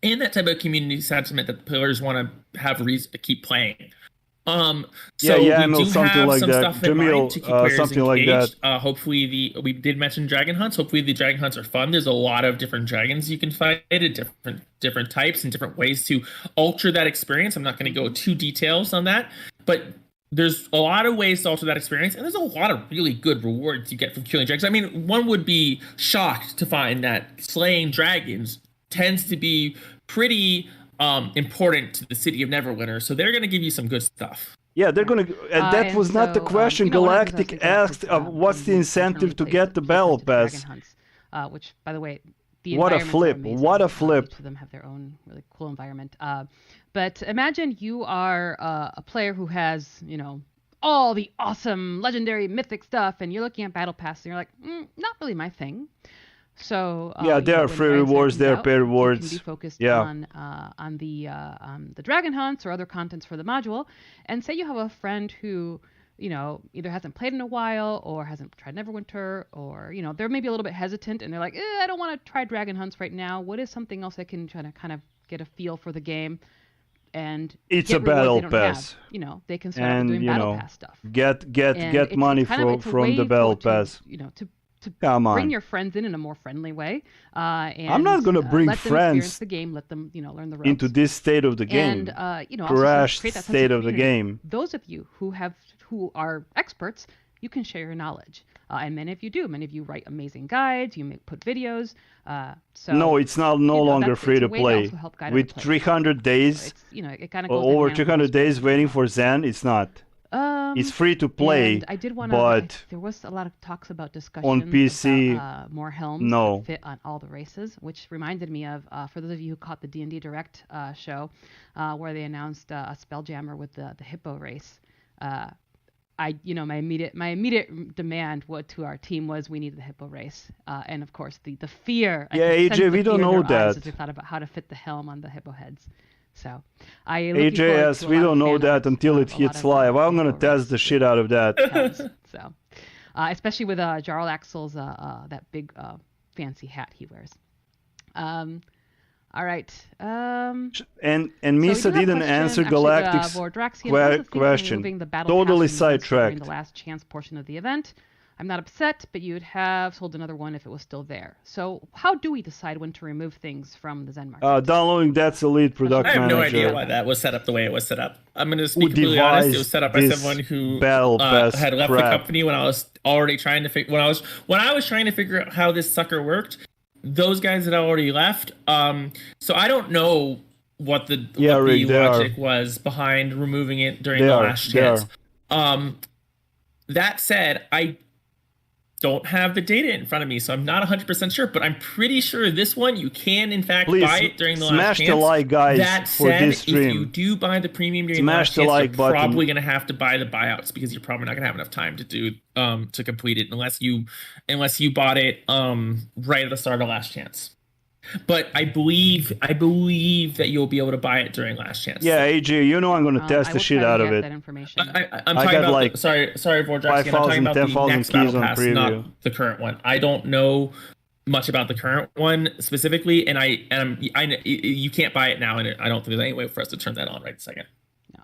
that type of community sentiment that the players want to have a reason to keep playing. So we do have some stuff in mind to keep players engaged. Hopefully, we did mention dragon hunts. Hopefully, the dragon hunts are fun. There's a lot of different dragons you can fight, different types, and different ways to alter that experience. I'm not going to go too details on that, but there's a lot of ways to alter that experience, and there's a lot of really good rewards you get from killing dragons. I mean, one would be shocked to find that slaying dragons tends to be pretty important to the city of Neverwinter, so they're going to give you some good stuff. Yeah, they're going to... that was not the question. Galactic asked, what's the incentive to get the battle pass? Hunts, which, by the way... What a flip. What a flip. Each of them have their own really cool environment. But imagine you are a player who has, all the awesome, legendary, mythic stuff, and you're looking at Battle Pass, and you're like, not really my thing. So there are free rewards, there are paid rewards. You can be focused on the dragon hunts or other contents for the module. And say you have a friend who... either hasn't played in a while or hasn't tried Neverwinter, or, they're maybe a little bit hesitant and they're like, I don't want to try Dragon Hunts right now. What is something else I can try to kind of get a feel for the game? And it's a battle pass. They can start out doing battle pass stuff. Get money from the battle pass. To Come on. Bring your friends in a more friendly way. And I'm not going to bring let them friends experience the game, let them, learn the ropes. into this state of the game. And, crashed state of the game. Those of you who are experts, you can share your knowledge. And many of you do. Many of you write amazing guides. You put videos. No, it's no longer free to play. With 300 days, it kind of goes over 300 days waiting for Zen, it's not. It's free to play. And I did want to. There was a lot of talks about discussion on PC. About, more helms that fit on all the races, which reminded me of for those of you who caught the D&D Direct show, where they announced a Spelljammer with the Hippo race. My immediate demand to our team was we needed the Hippo race, and of course the fear. Yeah, AJ, we don't know that. As we thought about how to fit the helm on the Hippo heads. So, AJS, we don't know that until it hits live. I'm gonna test the shit out of that. So, especially with Jarl Axel's that big fancy hat he wears. All right. And Misa didn't answer Galactic's question. Totally sidetracked. During the last chance portion of the event. I'm not upset, but you'd have sold another one if it was still there. So how do we decide when to remove things from the Zen market? Downloading that's Elite Product Manager. I have no idea why that was set up the way it was set up. I'm going to speak completely honest. It was set up by someone who had left the company when I was already trying to figure when I was trying to figure out how this sucker worked. Those guys had already left. So I don't know what the logic was behind removing it during the last chance. That said, I don't have the data in front of me, so I'm not 100% sure, but I'm pretty sure this one you can in fact buy it during the last chance. Smash the like, guys. That said, for this stream. If you do buy the premium during the last chance, you're probably going to have to buy the buyouts because you're probably not going to have enough time to do to complete it unless you bought it right at the start of last chance. But I believe that you'll be able to buy it during last chance. Yeah, AJ, you know I'm going to test the shit out of it. That information. I'm talking about like sorry, Vordrax, I'm talking about the next battle pass, not the current one. I don't know much about the current one specifically, and you can't buy it now, and I don't think there's any way for us to turn that on right this second.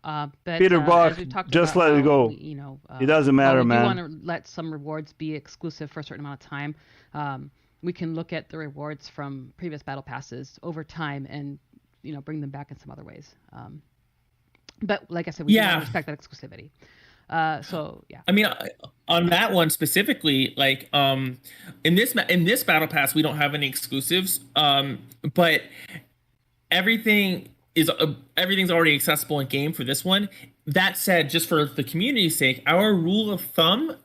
But Peter Bach, just let it go. It doesn't matter, man. We want to let some rewards be exclusive for a certain amount of time. We can look at the rewards from previous battle passes over time and bring them back in some other ways. But like I said, we want to respect that exclusivity. So yeah. I mean, on that one specifically, like in this battle pass, we don't have any exclusives. But everything's already accessible in game for this one. That said, just for the community's sake, our rule of thumb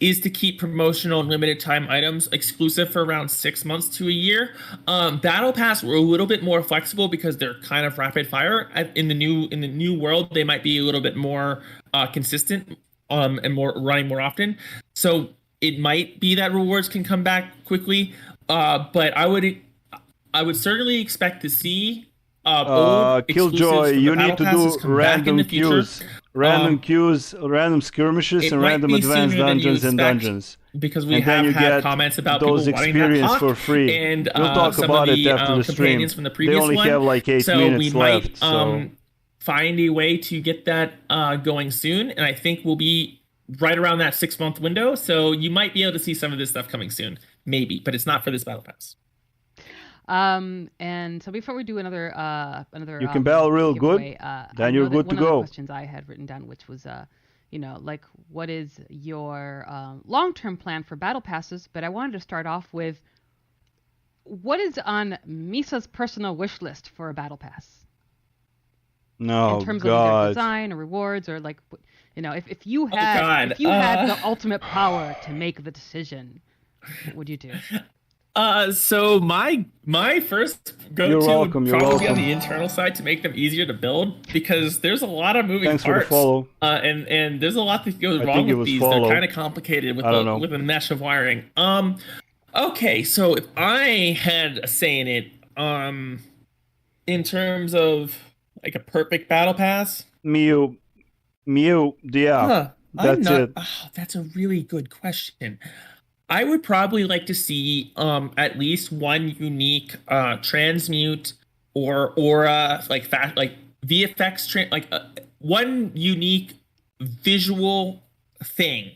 is to keep promotional and limited time items exclusive for around 6 months to a year. Battle Pass were a little bit more flexible because they're kind of rapid fire. In the new world, they might be a little bit more consistent and running more often. So it might be that rewards can come back quickly. But I would certainly expect to see Killjoy, you need to do random queues. Random queues, random skirmishes, and random advanced dungeons and dungeons. Because we have had comments about those people wanting experience that for free. And we'll talk about it after the stream. From the previous they only have like 8 minutes left. So find a way to get that going soon, and I think we'll be right around that 6-month window. So you might be able to see some of this stuff coming soon, maybe, but it's not for this battle pass. And so before we do another you can battle real good, then you're good to go. One of the questions I had written down, which was like what is your long-term plan for battle passes? But I wanted to start off with what is on Misa's personal wish list for a battle pass? No, in terms of either design or rewards, or like if you had the ultimate power to make the decision, what would you do? So my first go-to would probably be on the internal side to make them easier to build, because there's a lot of moving parts. For the follow. And there's a lot that goes wrong with these. They're kind of complicated with a mesh of wiring. Okay, so if I had a say in it, in terms of like a perfect battle pass, Mew, yeah, that's it. Oh, that's a really good question. I would probably like to see at least one unique transmute or aura, like VFX one unique visual thing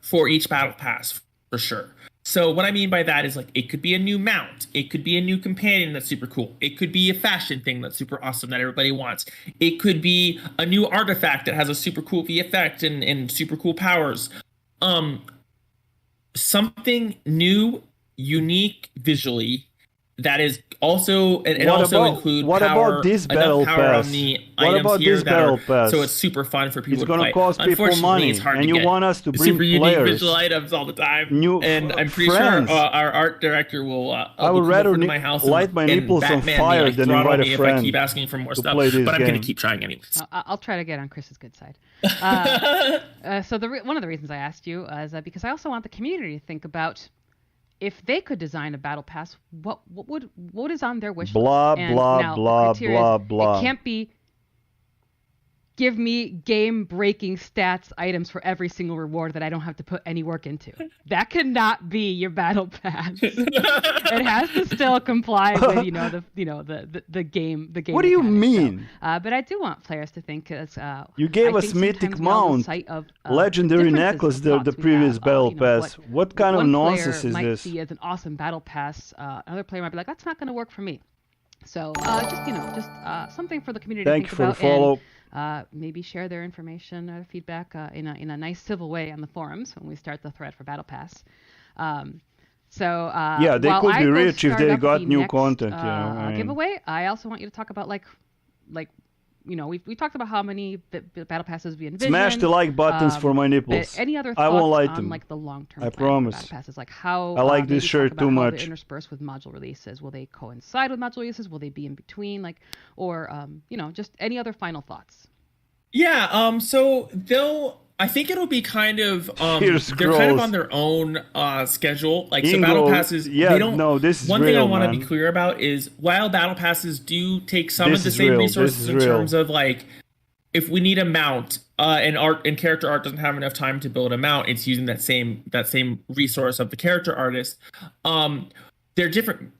for each battle pass for sure. So what I mean by that is, like, it could be a new mount, it could be a new companion that's super cool, it could be a fashion thing that's super awesome that everybody wants, it could be a new artifact that has a super cool VFX and super cool powers. something new, unique visually. That is also, and also include what power, about this battle pass? On the what items about here this battle pass? So it's super fun for people it's to play. It's going to cost people money, it's hard and to you get want us to bring super unique players. visual items all the time. And I'm pretty friends. sure our art director will. I would rather my house light my nipples on fire than invite a friend. If I keep asking for more stuff, but I'm going to keep trying anyways. I'll try to get on Chris's good side. So one of the reasons I asked you is because I also want the community to think about, if they could design a battle pass, what is on their wish list? Blah, blah, blah. It can't be give me game-breaking stats items for every single reward that I don't have to put any work into. That cannot be your battle pass. It has to still comply with the game. What do you mean? So, but I do want players to think you gave us mythic mount, legendary necklace, the previous battle pass. What kind of nonsense is this? See as an awesome battle pass. Another player might be like, that's not going to work for me. So just something for the community Thank to think you for the follow. Maybe share their information or feedback in a nice civil way on the forums when we start the thread for Battle Pass. Yeah, they could be rich if they got new content. Giveaway. I also want you to talk about like we talked about how many battle passes we envision. Smash the like buttons for my nipples. Any other thoughts I won't light on them. like the long-term I plan promise. For battle passes? Like how I like this shirt too much. How they intersperse with module releases. Will they coincide with module releases? Will they be in between? Like, or just any other final thoughts? Yeah. So I think it'll be kind of they're kind of on their own schedule. Like so battle passes, they don't. No, this is one real, thing I want to man. be clear about is while battle passes do take some of the same resources in terms of like if we need a mount and character art doesn't have enough time to build a mount, it's using that same resource of the character artist. They're different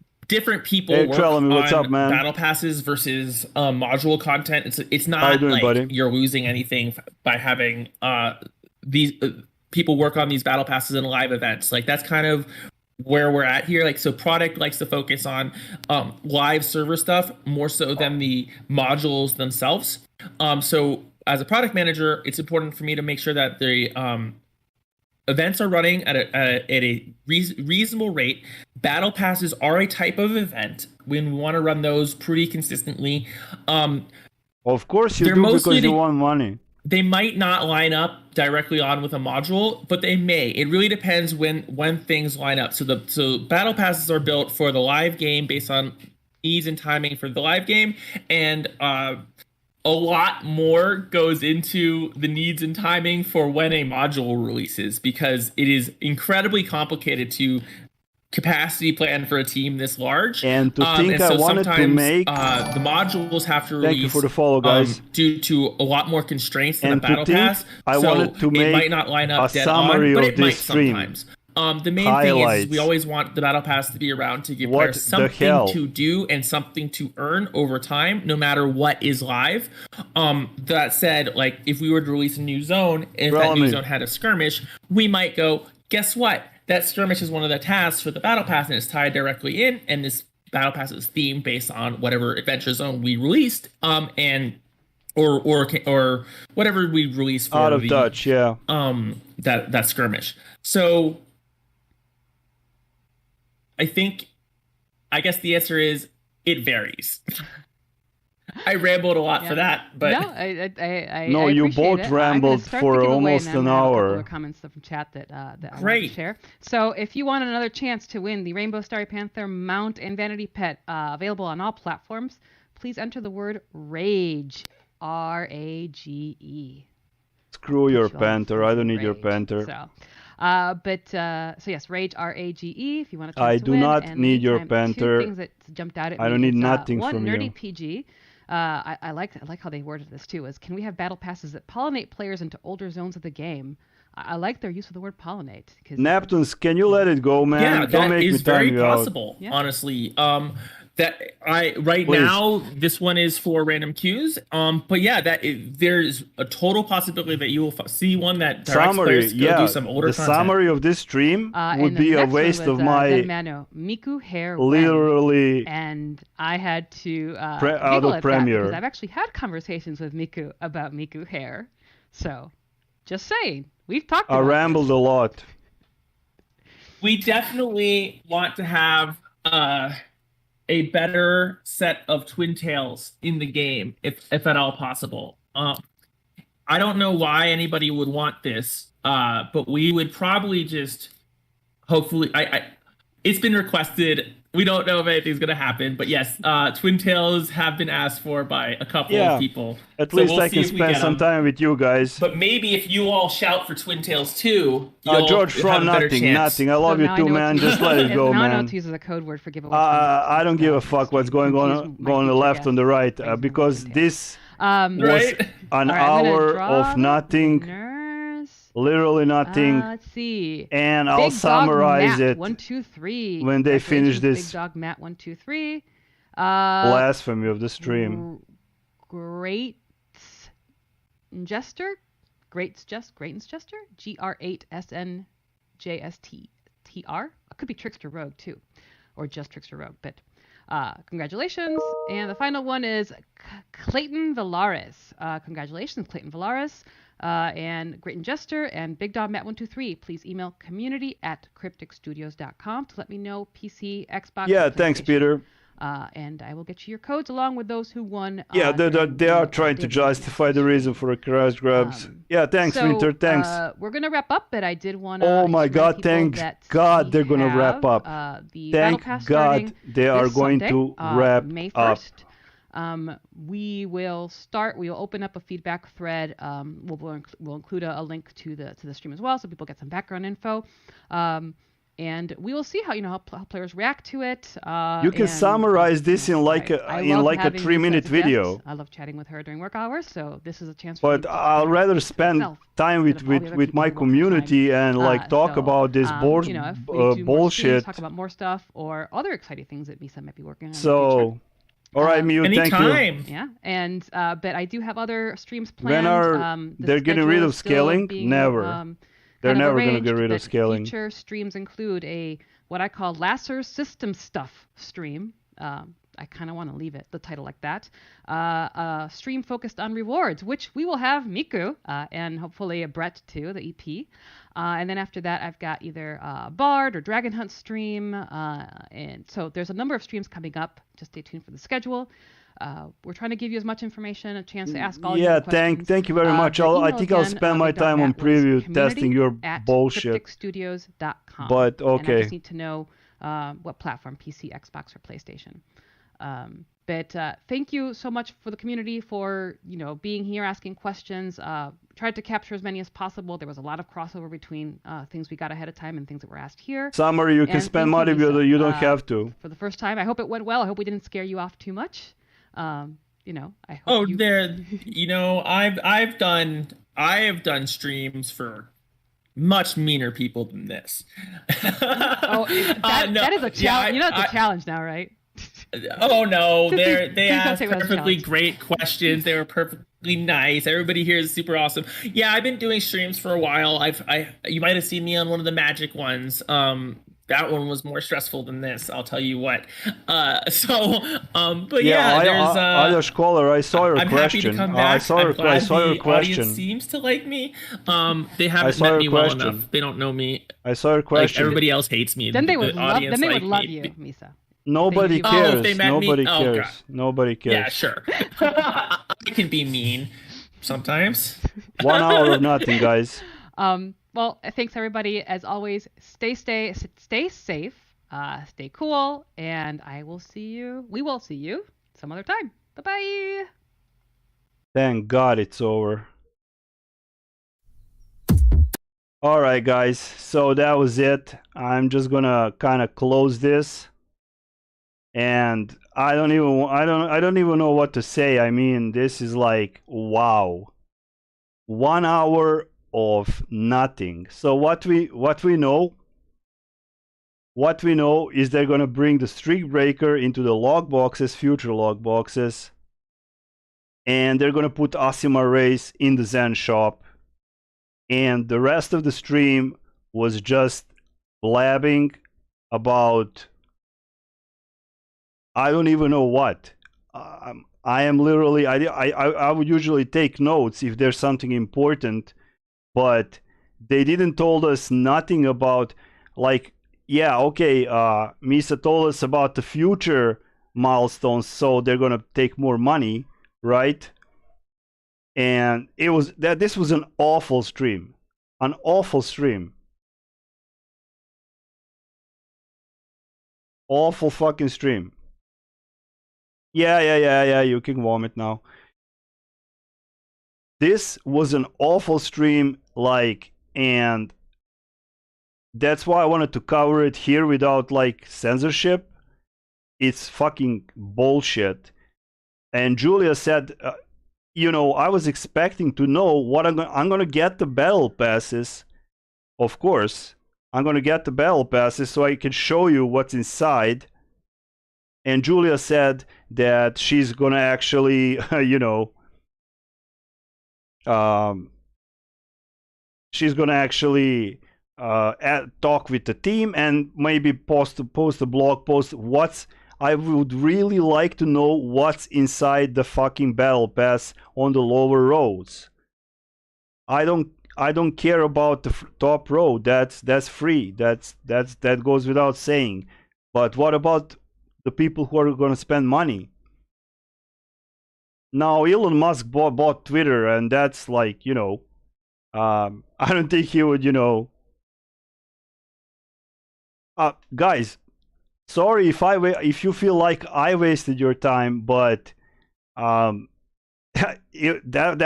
people work on battle passes versus module content. It's not like you're losing anything by having these people work on these battle passes in live events. Like that's kind of where we're at here. Like so product likes to focus on live server stuff more so than the modules themselves. So as a product manager, it's important for me to make sure that the events are running at a reasonable rate. Battle passes are a type of event when we want to run those pretty consistently. Of course you do, because you want money. They might not line up directly on with a module, but they may. It really depends when things line up. So battle passes are built for the live game based on needs and timing for the live game, and a lot more goes into the needs and timing for when a module releases, because it is incredibly complicated to capacity plan for a team this large. And to think I wanted to make the modules have to release. Thank you for the follow, guys. Due to a lot more constraints than and the battle pass. I wanted to make it might not line up a dead summary on, but of it might this stream. sometimes. The main thing is we always want the battle pass to be around to give players something to do and something to earn over time, no matter what is live. That said, like if we were to release a new zone, and if that new zone had a skirmish, we might go, guess what? That skirmish is one of the tasks for the battle pass, and it's tied directly in. And this battle pass is themed based on whatever adventure zone we released, or whatever we released for out of touch, yeah. That skirmish. So I guess the answer is it varies. I rambled a lot for that, but no, I no, you both it. rambled for almost an hour. Comments from chat that I want to share. So if you want another chance to win the Rainbow Starry Panther mount and vanity pet, available on all platforms, please enter the word RAGE, RAGE. Screw your panther! I don't need your panther. So yes, Rage, RAGE. If you want to. I do not need your panther. Two things that jumped out at me. I don't need nothing from you. One, nerdy PG. I like how they worded this too. Is can we have battle passes that pollinate players into older zones of the game? I like their use of the word pollinate. Neptunes, can you let it go, man? Yeah, don't make is me very possible. Yeah. Honestly, now this one is for random queues. But yeah, there's a total possibility that you will see one that directs players to go do some older content. The summary of this stream would be a waste of my Miku hair. Literally, and I had to out of Premiere because I've actually had conversations with Miku about Miku hair. So, just saying. We've talked I rambled a lot. We definitely want to have a better set of twin tails in the game, if at all possible. I don't know why anybody would want this, but we would probably just hopefully. It's been requested. We don't know if anything's going to happen, but yes, twin tails have been asked for by a couple of people. At least I can spend some time with you guys. But maybe if you all shout for twin tails too, George from nothing. I love you too, man. Just let it go, man. Now I know to use as a code word for giveaway. I don't give a fuck what's going on the left on the right, because this was an hour of nothing. Literally nothing. Let's see. And I'll summarize it. 1, 2, 3. When they finish this. Big Dog Matt 1, 2, 3. Blasphemy of the stream. Great Jester. Great Jester. GR8SNJSTR. It could be Trickster Rogue too, or just Trickster Rogue. But congratulations. And the final one is Clayton Villaris. Congratulations, Clayton Villaris. And Great Jester and Big Dog Matt 123. Please email community@crypticstudios.com to let me know PC, Xbox. Yeah, thanks, Peter. And I will get you your codes along with those who won. Yeah, they are trying to justify the reason for a crash grabs. Yeah, thanks, Winter. Thanks. We're gonna wrap up, but I did want to. Oh my God! Thank God they're gonna wrap up. Thank God they are going to wrap May 1st. up. We will open up a feedback thread. We'll include a link to the stream as well, so people get some background info. And we will see how players react to it. You can summarize this in like a 3-minute video. I love chatting with her during work hours, so this is a chance. But I'll rather spend time with my community and talk about this bullshit. Talk about more stuff or other exciting things that Misa might be working on. So. All right, Mew, thank you. Yeah, and but I do have other streams planned. When are they getting rid of scaling? Never. They're never going to get rid of scaling. Future streams include what I call Lasser System Stuff stream. I kind of want to leave the title like that. A stream focused on rewards, which we will have Miku and hopefully a Brett too, the EP. And then after that, I've got either Bard or Dragon Hunt stream. And so there's a number of streams coming up. Just stay tuned for the schedule. We're trying to give you as much information, a chance to ask all your questions. Thank you very much. I think I'll spend my time on preview testing your bullshit. crypticstudios.com. But okay. And I just need to know what platform, PC, Xbox, or PlayStation. But thank you so much for the community for being here, asking questions. Tried to capture as many as possible. There was a lot of crossover between things we got ahead of time and things that were asked here. Summary, you can spend money, but you don't have to. For the first time, I hope it went well. I hope we didn't scare you off too much. I hope. Oh, I have done streams for much meaner people than this. That is a challenge. It's a challenge now, right? Oh no, they asked perfectly great questions. They were perfectly nice. Everybody here is super awesome. Yeah, I've been doing streams for a while. You might have seen me on one of the Magic ones. That one was more stressful than this, I'll tell you what. But there's other scholar, I saw your I'm question. Happy to come back. I saw your question. Audience seems to like me. They haven't met me well enough. They don't know me. I saw your question. Everybody else hates me. Then they would love you, Misa. Nobody cares. If they met Nobody me, cares. God. Nobody cares. Yeah, sure. I can be mean sometimes. 1 hour of nothing, guys. Well, thanks everybody. As always, stay safe, stay cool, and we will see you some other time. Bye-bye. Thank God it's over. All right, guys. So that was it. I'm just gonna kind of close this. And I don't even know what to say. I mean, this is like, wow. 1 hour of nothing. So what we know is they're going to bring the streak breaker into the logboxes, future logboxes, and they're going to put Aasimar race in the Zen shop, and the rest of the stream was just blabbing about I don't even know what. I am literally I would usually take notes if there's something important. But They didn't told us nothing about, like, yeah, okay, Misa told us about the future milestones, so they're gonna take more money, right? And it was that this was an awful stream. An awful stream. Awful fucking stream. Yeah, you can vomit now. This was an awful stream, like, and that's why I wanted to cover it here without, like, censorship. It's fucking bullshit. And Julia said, you know, I was expecting to know what I'm going to get the battle passes, of course. I'm going to get the battle passes so I can show you what's inside. And Julia said that she's going to actually, you know, she's going to actually talk with the team and maybe post a blog post. I would really like to know what's inside the fucking battle pass on the lower roads. I don't care about the top road. That's free. That goes without saying. But what about the people who are going to spend money? Now Elon Musk bought Twitter, and that's like, you know, I don't think he would, you know. Guys, sorry if you feel like I wasted your time, but that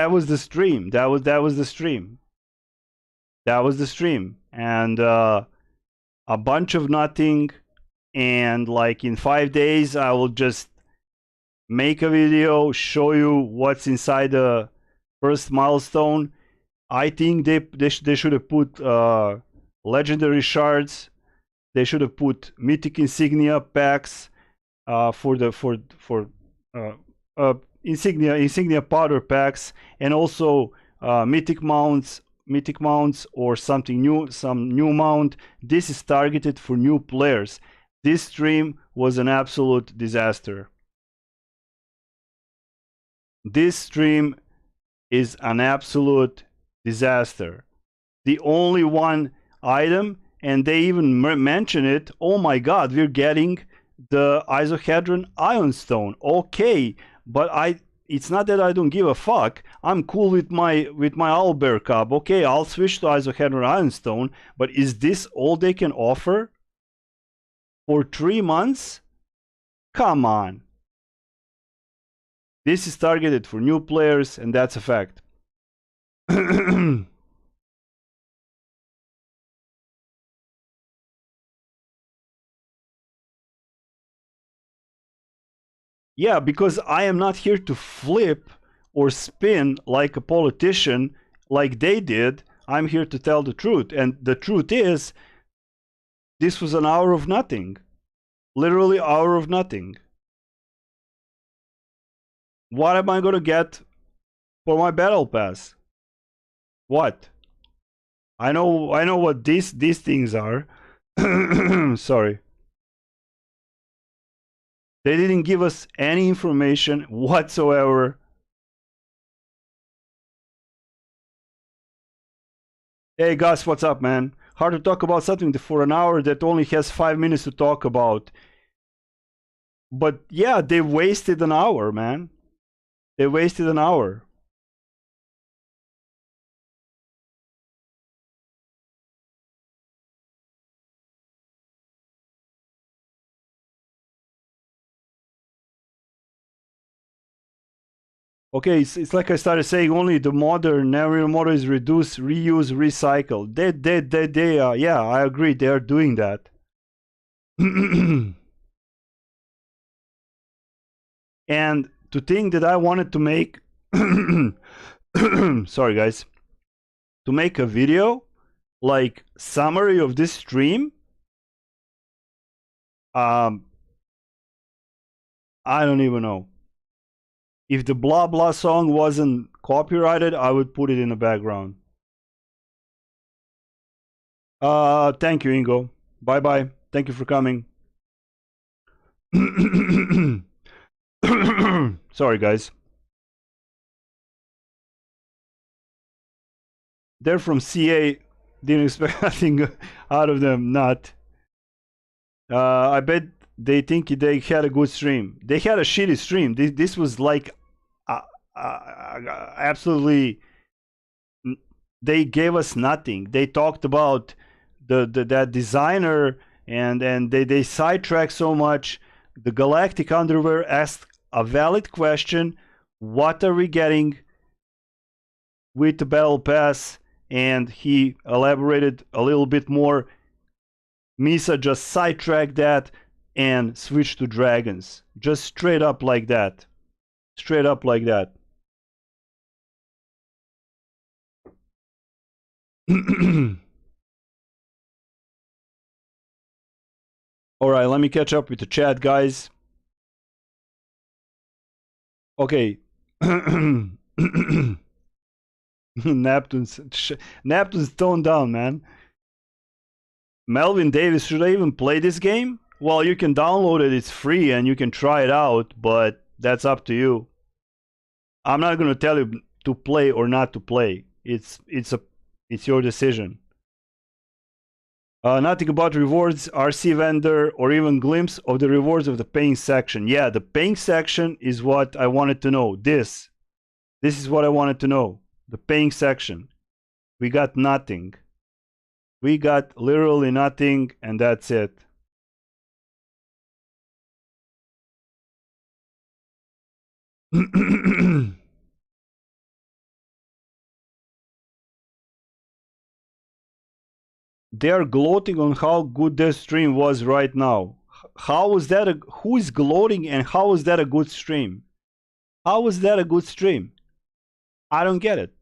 was the stream. That was the stream. That was the stream, and a bunch of nothing. And like in 5 days, I will just make a video, show you what's inside the first milestone. I think they should have put legendary shards. They should have put mythic insignia packs for insignia powder packs, and also mythic mounts or something new, some new mount. This is targeted for new players. This stream was an absolute disaster. This stream is an absolute disaster. The only one item, and they even mention it, oh my god, we're getting the isohedron ion stone. Okay, but it's not that I don't give a fuck. I'm cool with my owlbear cub. Okay, I'll switch to isohedron ion stone, but is this all they can offer for 3 months? Come on. This is targeted for new players, and that's a fact. Yeah, because I am not here to flip or spin like a politician like they did. I'm here to tell the truth. And the truth is, this was an hour of nothing. Literally hour of nothing. What am I going to get for my battle pass? What? I know what these things are. Sorry. They didn't give us any information whatsoever. Hey Gus, what's up, man? Hard to talk about something for an hour that only has 5 minutes to talk about. But yeah, they wasted an hour, man. They wasted an hour. Okay, it's like I started saying, only the modern Neverwinter model is reduce, reuse, recycle. They yeah, I agree, they are doing that. And to think that I wanted to make, sorry guys, to make a video, like summary of this stream, I don't even know. If the blah blah song wasn't copyrighted, I would put it in the background. Thank you, Ingo. Bye bye. Thank you for coming. Sorry, guys. They're from CA. Didn't expect nothing out of them. Not. I bet they think they had a good stream. They had a shitty stream. This was like absolutely. They gave us nothing. They talked about that designer and they sidetracked so much. The Galactic Underwear asked a valid question: what are we getting with the battle pass? And he elaborated a little bit more. Misa just sidetracked that and switched to dragons. Just straight up like that. Straight up like that. Alright, let me catch up with the chat, guys. Okay. Neptune's toned down, man. Melvin Davis, should I even play this game? Well, you can download it, it's free, and you can try it out, but that's up to you. I'm not going to tell you to play or not to play. It's your decision. Nothing about rewards, RC vendor, or even glimpse of the rewards of the paying section. Yeah, the paying section is what I wanted to know. This is what I wanted to know. The paying section. We got nothing. We got literally nothing, and that's it. They are gloating on how good their stream was right now. How is that? Who is gloating, and how is that a good stream? How is that a good stream? I don't get it.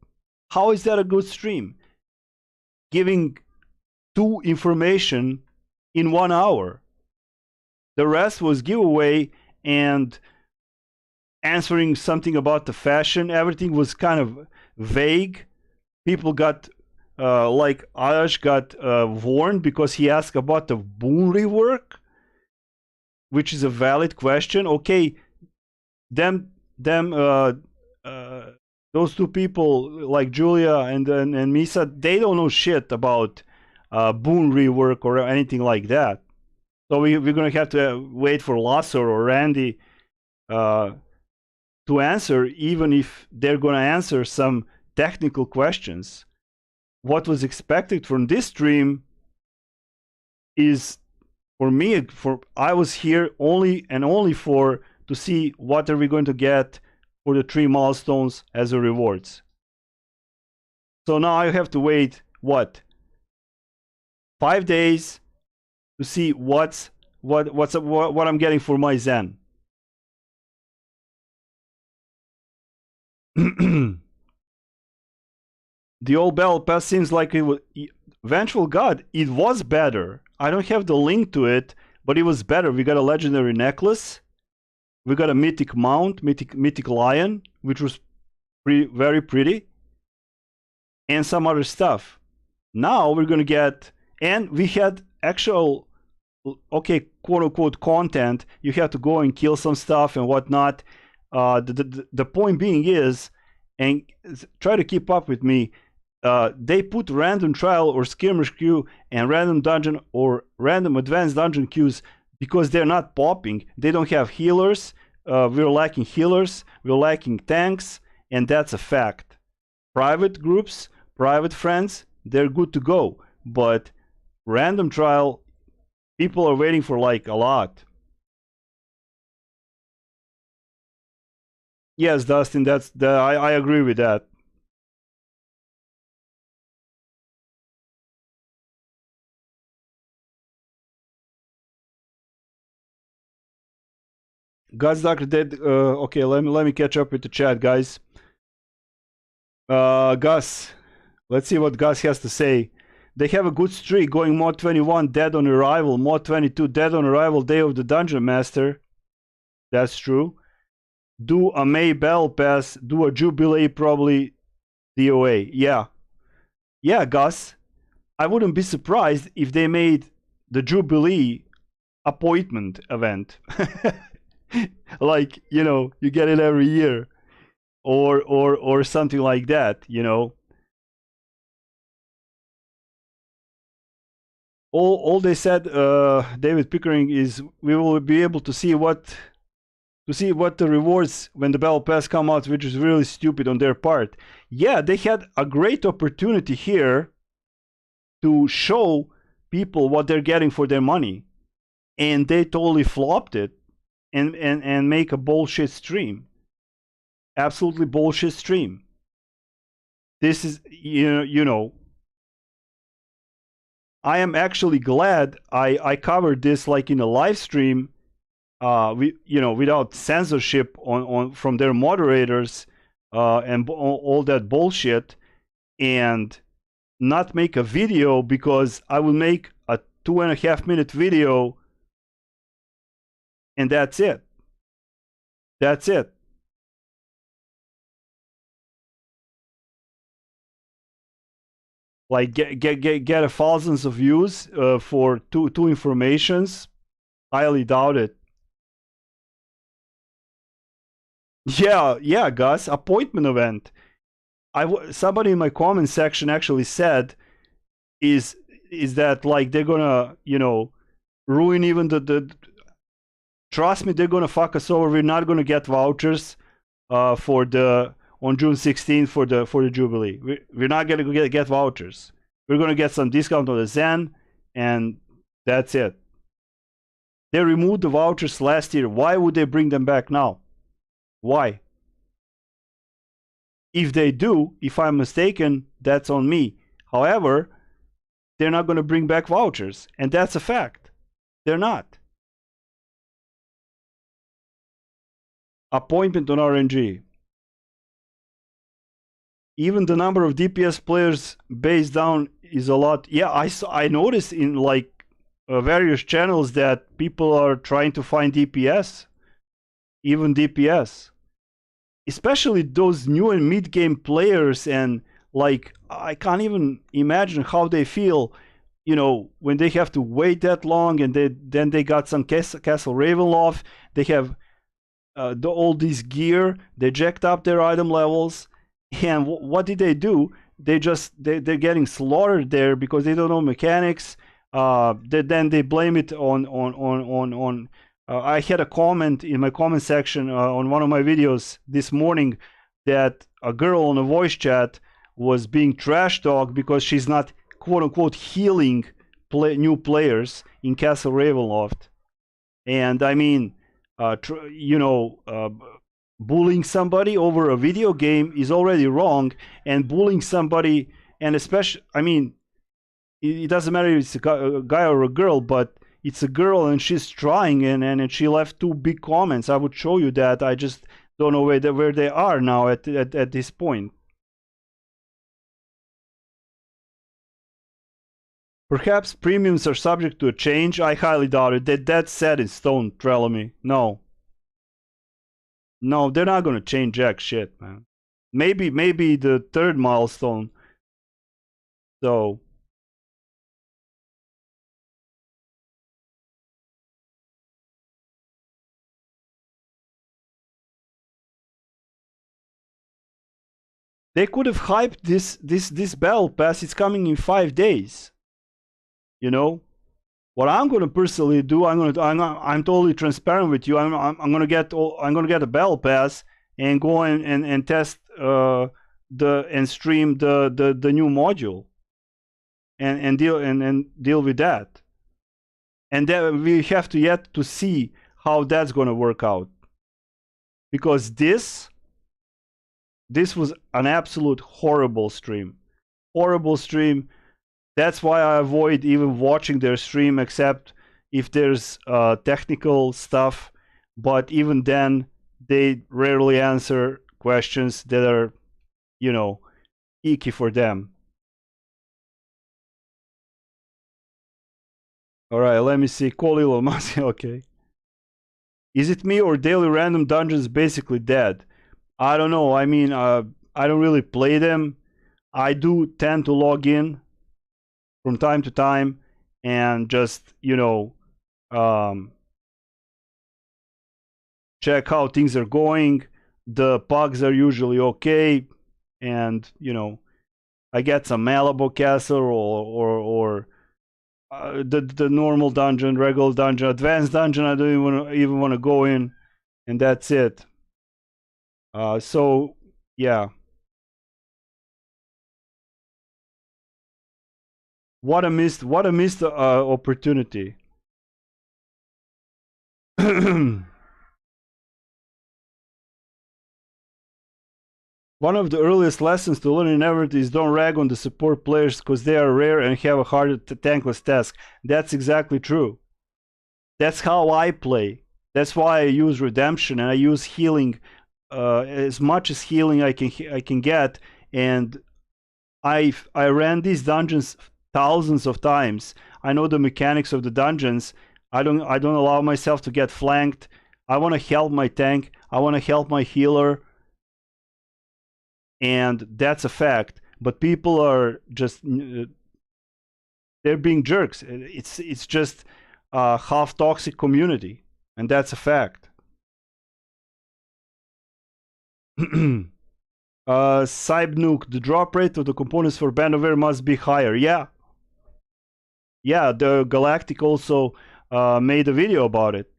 How is that a good stream? Giving 2 information in 1 hour. The rest was giveaway and answering something about the fashion. Everything was kind of vague. People got like Ayash got warned because he asked about the boon rework, which is a valid question. Okay, those 2 people like Julia and Misa, they don't know shit about boon rework or anything like that. So we're gonna have to wait for Lasser or Randy to answer, even if they're gonna answer some technical questions. What was expected from this stream is, for me, I was here only for to see what are we going to get for the 3 milestones as a rewards. So now I have to wait, what, 5 days to see what I'm getting for my Zen. The old battle pass seems like it was Vengeful God. It was better. I don't have the link to it, but it was better. We got a legendary necklace. We got a mythic mount, mythic lion, which was very pretty, and some other stuff. Now we're gonna get, and we had actual, okay, quote unquote content. You have to go and kill some stuff and whatnot. The point being is, and try to keep up with me. They put random trial or skirmish queue and random dungeon or random advanced dungeon queues because they're not popping. They don't have healers. We're lacking healers. We're lacking tanks, and that's a fact. Private groups, private friends, they're good to go. But random trial, people are waiting for like a lot. Yes, Dustin, I agree with that. God's Doctor dead. Okay, let me catch up with the chat, guys. Gus, let's see what Gus has to say. They have a good streak going mod 21 dead on arrival, mod 22 dead on arrival, day of the dungeon master. That's true. Do a May Battle Pass, do a Jubilee, probably DOA. Yeah, Gus. I wouldn't be surprised if they made the Jubilee appointment event. Like, you know, you get it every year. Or something like that, you know. all they said, David Pickering, is we will be able to see what the rewards when the battle pass come out, which is really stupid on their part. Yeah, they had a great opportunity here to show people what they're getting for their money, and they totally flopped it and make a bullshit stream. Absolutely bullshit stream. This is, you know, I am actually glad I covered this like in a live stream, without censorship on from their moderators, and all that bullshit, and not make a video, because I will make a 2.5-minute video and that's it. That's it. Like get thousands of views for two informations. Highly doubt it. Yeah, Gus. Appointment event. Somebody in my comment section actually said, is that like they're gonna ruin even the trust me, they're gonna fuck us over. We're not gonna get vouchers for the on June 16th for the Jubilee. We're not gonna get vouchers. We're gonna get some discount on the Zen, and that's it. They removed the vouchers last year. Why would they bring them back now? Why? If they do, if I'm mistaken, that's on me. However, they're not going to bring back vouchers, and that's a fact. They're not. Appointment on RNG. Even the number of DPS players base down is a lot. Yeah, I noticed in like various channels that people are trying to find DPS, even DPS, especially those new and mid-game players. And like, I can't even imagine how they feel, when they have to wait that long, and then they got some Castle Ravenloft. They have all this gear. They jacked up their item levels, and what did they do? They're getting slaughtered there because they don't know mechanics. Then they blame it on I had a comment in my comment section on one of my videos this morning that a girl on a voice chat was being trash talked because she's not quote unquote healing new players in Castle Ravenloft. And I mean, bullying somebody over a video game is already wrong, and bullying somebody, and especially, I mean, it doesn't matter if it's a guy or a girl, but it's a girl and she's trying, and she left 2 big comments. I would show you that. I just don't know where they are now at this point. Perhaps premiums are subject to a change. I highly doubt it. That's set in stone, Trelawney. No, they're not gonna change jack shit, man. Maybe the 3rd milestone. So they could have hyped this battle pass. It's coming in 5 days. What I'm going to personally do, I'm totally transparent with you. I'm going to get a battle pass and go and test and stream the new module and deal with that. And then we have to yet to see how that's going to work out, because this was an absolute horrible stream. That's why I avoid even watching their stream, except if there's technical stuff. But even then, they rarely answer questions that are, icky for them. All right, let me see. Call Elon Musk. Okay. Is it me, or daily random dungeons basically dead? I don't know. I mean, I don't really play them. I do tend to log in from time to time and just, check how things are going. The pugs are usually okay, and I get some Malabo Castle or the normal dungeon, regular dungeon, advanced dungeon. I don't even want to go in, and that's it. So yeah. What a missed opportunity. One of the earliest lessons to learn in Neverwinter is don't rag on the support players because they are rare and have a hard tankless task. That's exactly true. That's how I play. That's why I use redemption and I use healing, as much as healing I can get. And I ran these dungeons thousands of times. I know the mechanics of the dungeons. I don't allow myself to get flanked. I want to help my tank. I want to help my healer. And that's a fact. But people are just they're being jerks. It's just a half toxic community, and that's a fact. Cybnuke, the drop rate of the components for Bandoware must be higher. Yeah, the Galactic also made a video about it.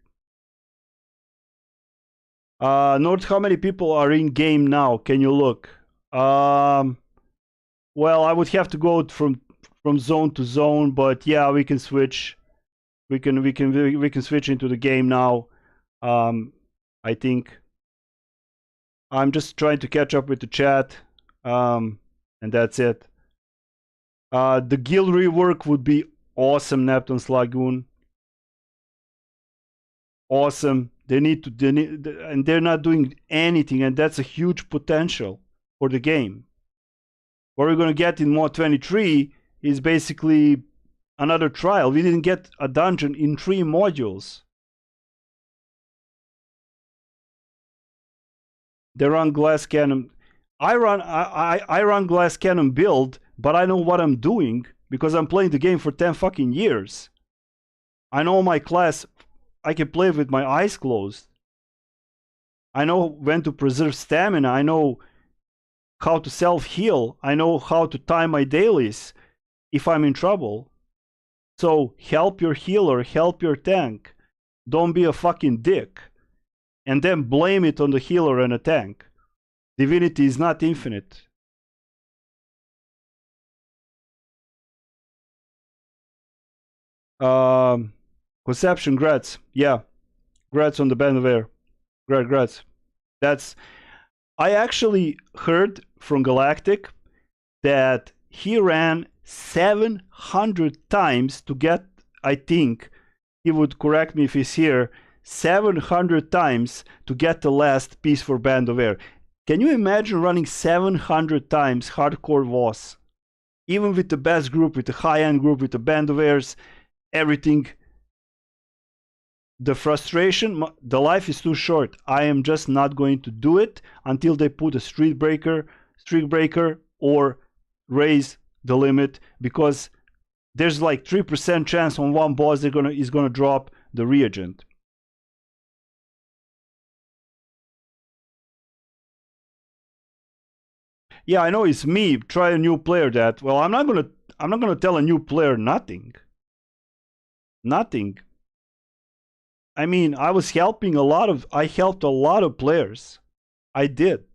Note how many people are in game now. Can you look? Well, I would have to go from zone to zone, but yeah, we can switch. We can switch into the game now. I think I'm just trying to catch up with the chat, and that's it. The guild rework would be awesome, Neptune's Lagoon. Awesome. And they're not doing anything, and that's a huge potential for the game. What we're going to get in Mod 23 is basically another trial. We didn't get a dungeon in 3 modules. They run glass cannon. I run glass cannon build, but I know what I'm doing because I'm playing the game for 10 fucking years. I know my class. I can play with my eyes closed. I know when to preserve stamina. I know how to self-heal. I know how to time my dailies if I'm in trouble. So help your healer, help your tank. Don't be a fucking dick. And then blame it on the healer and a tank. Divinity is not infinite. Conception, grats. Yeah. Grats on the band of air. Grats. I actually heard from Galactic that he ran 700 times to get, I think, he would correct me if he's here, 700 times to get the last piece for Band of Air. Can you imagine running 700 times hardcore WoS? Even with the best group, with the high-end group, with the Band of Airs, everything. The frustration, the life is too short. I am just not going to do it until they put a streak breaker, or raise the limit, because there's like 3% chance on one boss is gonna drop the reagent. Yeah, I know it's me. Try a new player that. Well, I'm not gonna tell a new player nothing. Nothing. I mean, I helped a lot of players. I did.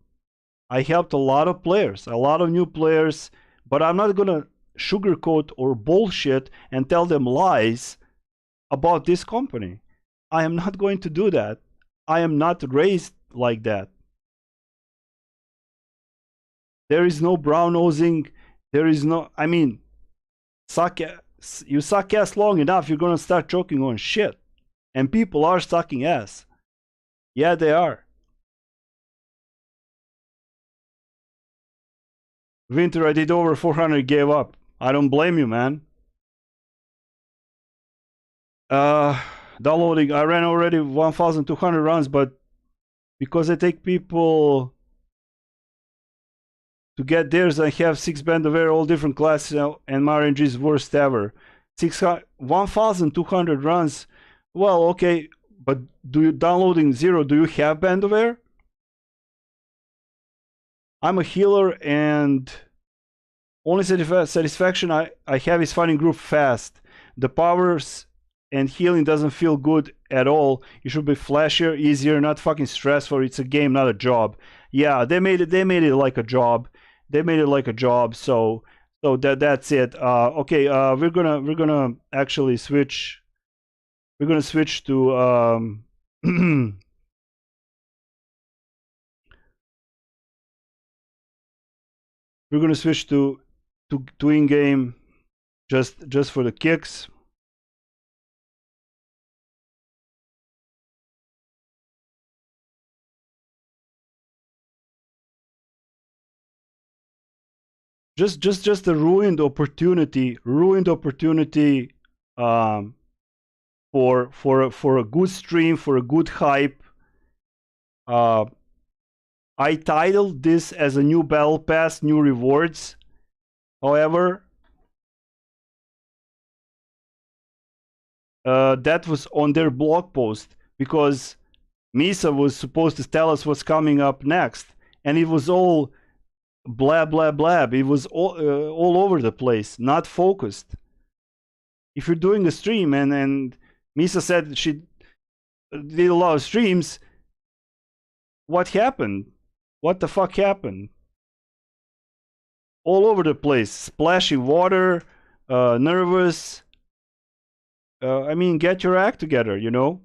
I helped a lot of players, a lot of new players, but I'm not gonna sugarcoat or bullshit and tell them lies about this company. I am not going to do that. I am not raised like that. There is no brown nosing. There is no, I mean, you suck ass long enough, you're gonna start choking on shit. And people are sucking ass. Yeah, they are. Winter, I did over 400, gave up. I don't blame you, man. Downloading, I ran already 1,200 runs, but because I take people to get theirs, I have 6 Band of Air, all different classes, and my RNG is worst ever. 1,200 runs. Well, okay, but downloading 0, do you have Band of Air? I'm a healer, and only satisfaction I have is finding group fast. the powers and healing doesn't feel good at all. It should be flashier, easier, not fucking stressful. It's a game, not a job. Yeah, they made it like a job. They made it like a job. So that's it. Okay, we're gonna actually switch. We're gonna switch to we're gonna switch to in-game just for the kicks. Just a ruined opportunity for a good stream, for a good hype. I titled this as a new battle pass, new rewards. However, that was on their blog post because Misa was supposed to tell us what's coming up next, and it was all blah blah blah. It was all over the place, not focused. If you're doing a stream and Misa said she did a lot of streams, what happened? What the fuck happened? All over the place, splashy water, nervous. I mean, get your act together, you know?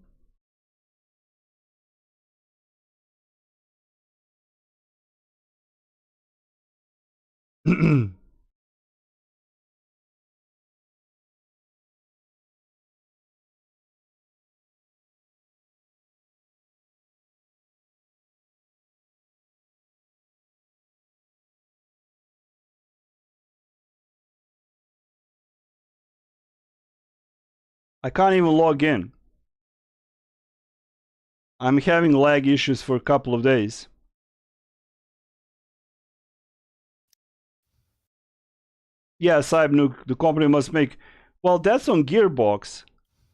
I can't even log in. I'm having lag issues for a couple of days. Yeah, Cybernuke, the company must make... Well, that's on Gearbox.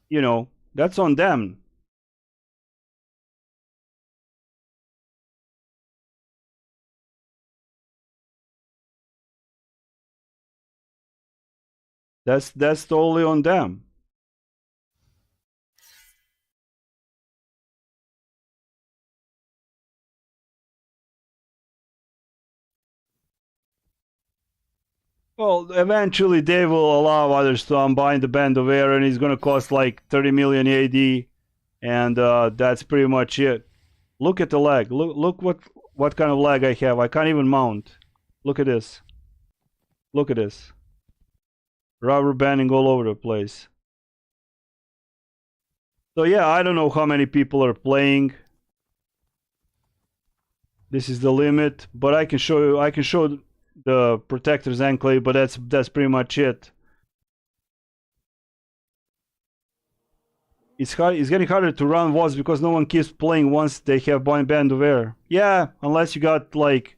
You know, that's on them. That's totally on them. Well, eventually they will allow others to unbind the Band of Air, and it's gonna cost like 30 million AD, and that's pretty much it. Look at the lag. Look what kind of lag I have. I can't even mount. Look at this. Look at this. Rubber banding all over the place. So yeah, I don't know how many people are playing. This is the limit, but I can show you. I can show the Protector's Enclave, but that's pretty much it. It's getting harder to run WASP because no one keeps playing once they have Band of Air. Yeah, unless you got like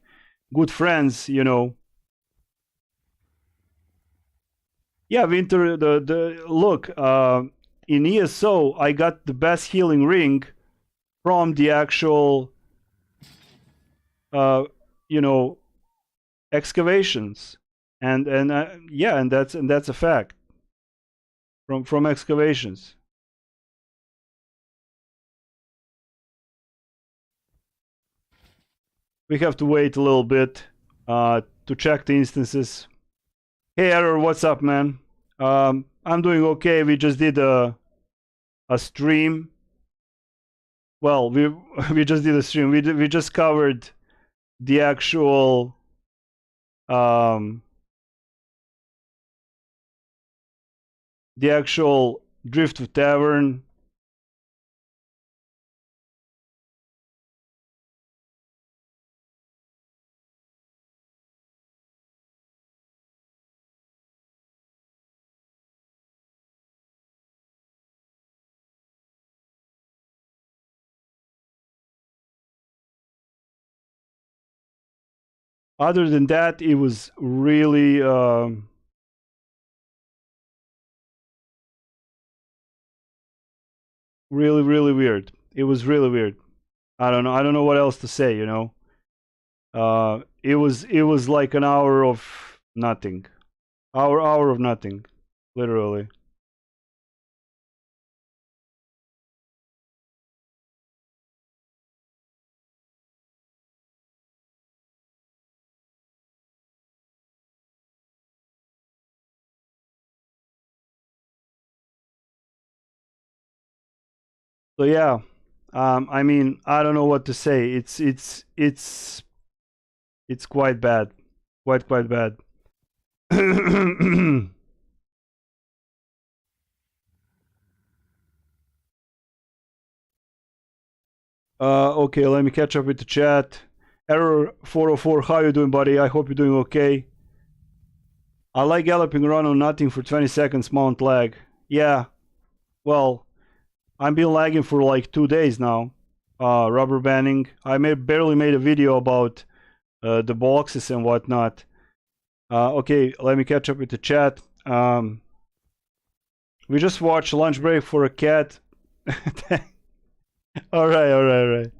good friends, you know. Yeah, Winter. The look. In ESO, I got the best healing ring from the actual, you know, excavations, and yeah, and that's a fact. From excavations. We have to wait a little bit to check the instances. Hey Error, what's up, man? I'm doing okay. We just did a stream. Well, we just did a stream. We just covered the actual Driftwood Tavern. Other than that, it was really really weird. It was really weird. I don't know what else to say, you know. It was like an hour of nothing. Hour of nothing, literally. So yeah, I mean, I don't know what to say. It's quite bad, quite bad. Okay, let me catch up with the chat. Error 404, how you doing, buddy? I hope you're doing okay. I like galloping around on nothing for 20 seconds, mount lag. Yeah, well, I've been lagging for like 2 days now. Rubber banding. I barely made a video about the boxes and whatnot. Okay, let me catch up with the chat. We just watched Lunch Break for a Cat. All right.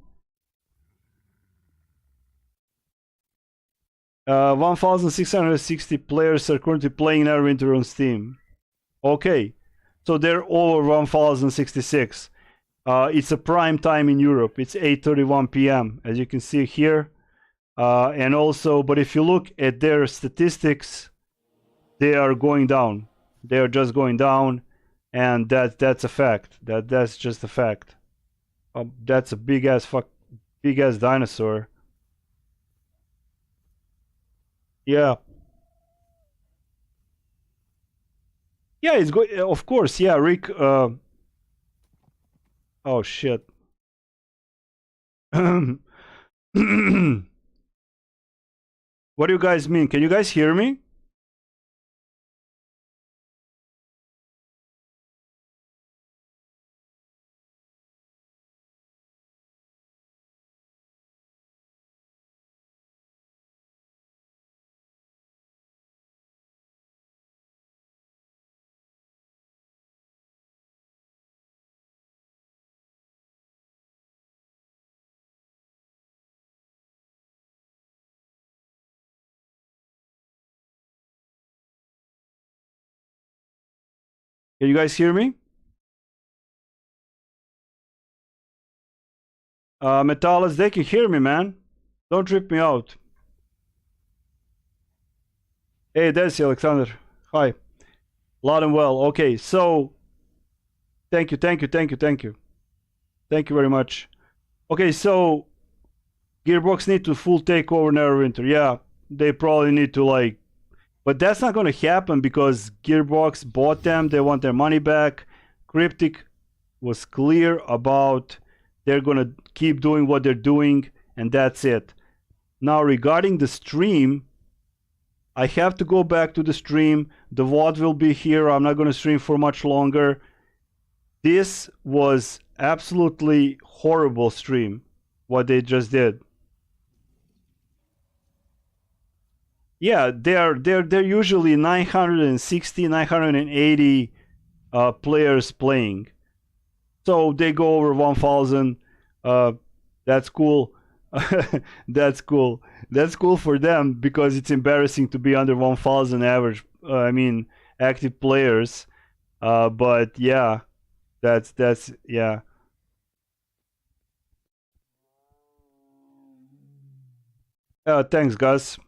1,660 players are currently playing Neverwinter on Steam. Okay, so they're over 1,066. It's a prime time in Europe. It's 8:31 p.m. as you can see here. And also, but if you look at their statistics, they are going down. They are just going down, and that's a fact. That's just a fact. That's a big ass dinosaur. Yeah. Yeah, it's good. Of course, yeah, Rick. Oh shit. What do you guys mean? Can you guys hear me? Can you guys hear me? Metalis, they can hear me, man. Don't trip me out. Hey, Desi, Alexander. Hi. Loud and well. Okay, so thank you. Thank you very much. Okay, so Gearbox need to full take over Neverwinter. Yeah, they probably need to like, but that's not going to happen because Gearbox bought them. They want their money back. Cryptic was clear about they're going to keep doing what they're doing, and that's it. Now, regarding the stream, I have to go back to the stream. The VOD will be here. I'm not going to stream for much longer. This was absolutely horrible stream, what they just did. Yeah, they're usually 960, 980 players playing. So they go over 1,000. That's cool. That's cool. That's cool for them because it's embarrassing to be under 1,000 average. Active players. But yeah, that's yeah. Thanks, Gus.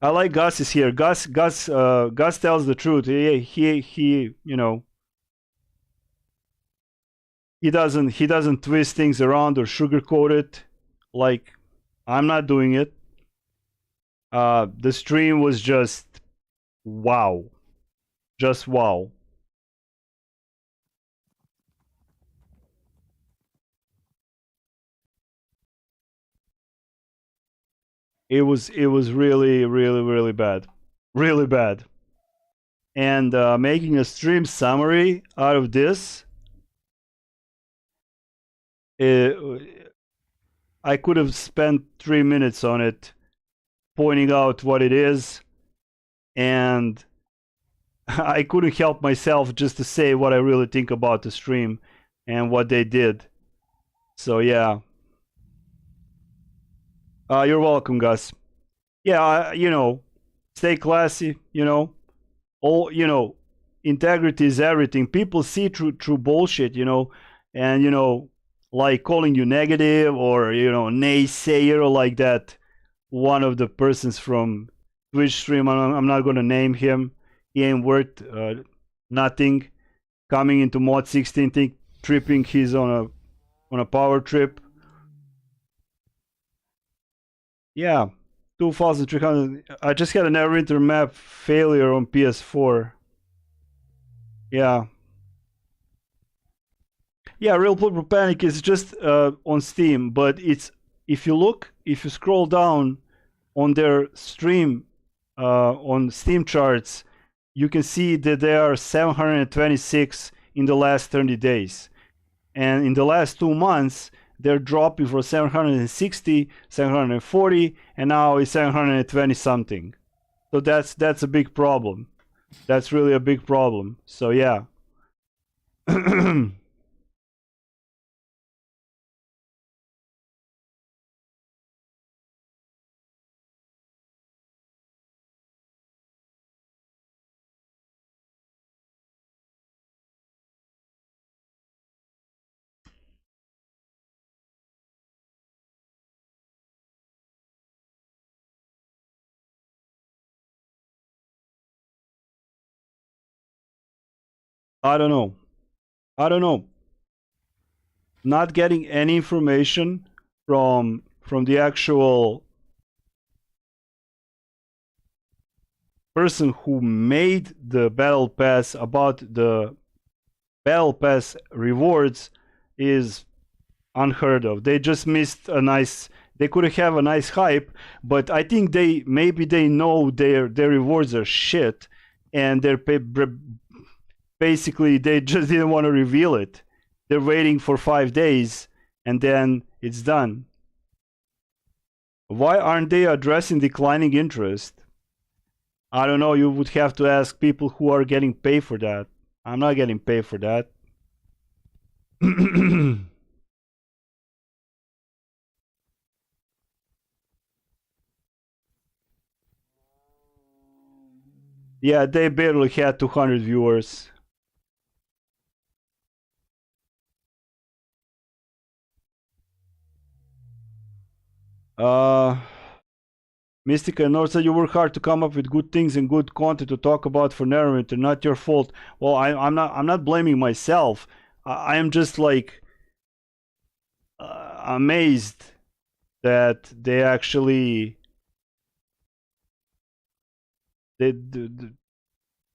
I like Gus is here. Gus tells the truth. He you know, he doesn't twist things around or sugarcoat it. Like I'm not doing it. The stream was just wow. Just wow. It was really bad. Really bad. And making a stream summary out of this, I could have spent 3 minutes on it pointing out what it is, and I couldn't help myself just to say what I really think about the stream and what they did. So yeah. You're welcome, Gus. Yeah, stay classy, integrity is everything. People see through bullshit, and like calling you negative or naysayer like that. One of the persons from Twitch stream, I'm not gonna name him. He ain't worth nothing. Coming into mod 16, think tripping. He's on a power trip. Yeah, 2,300. I just had a Neverwinter map failure on PS4. Yeah. Yeah, Real Purple Panic is just on Steam, but it's if you scroll down on their stream on Steam charts, you can see that there are 726 in the last 30 days. And in the last 2 months, they're dropping for 760, 740, and now it's 720 something. So that's a big problem. That's really a big problem. So yeah. I don't know. Not getting any information from the actual person who made the battle pass about the battle pass rewards is unheard of. They just missed a nice. They could have a nice hype, but I think maybe they know their rewards are shit, and basically they just didn't want to reveal it. They're waiting for 5 days and then it's done. Why aren't they addressing declining interest? I don't know. You would have to ask people who are getting paid for that. I'm not getting paid for that. Yeah, they barely had 200 viewers. Mystica and Northside, you work hard to come up with good things and good content to talk about for Neverwinter. Not your fault. Well, I'm not blaming myself. I am just like amazed that they actually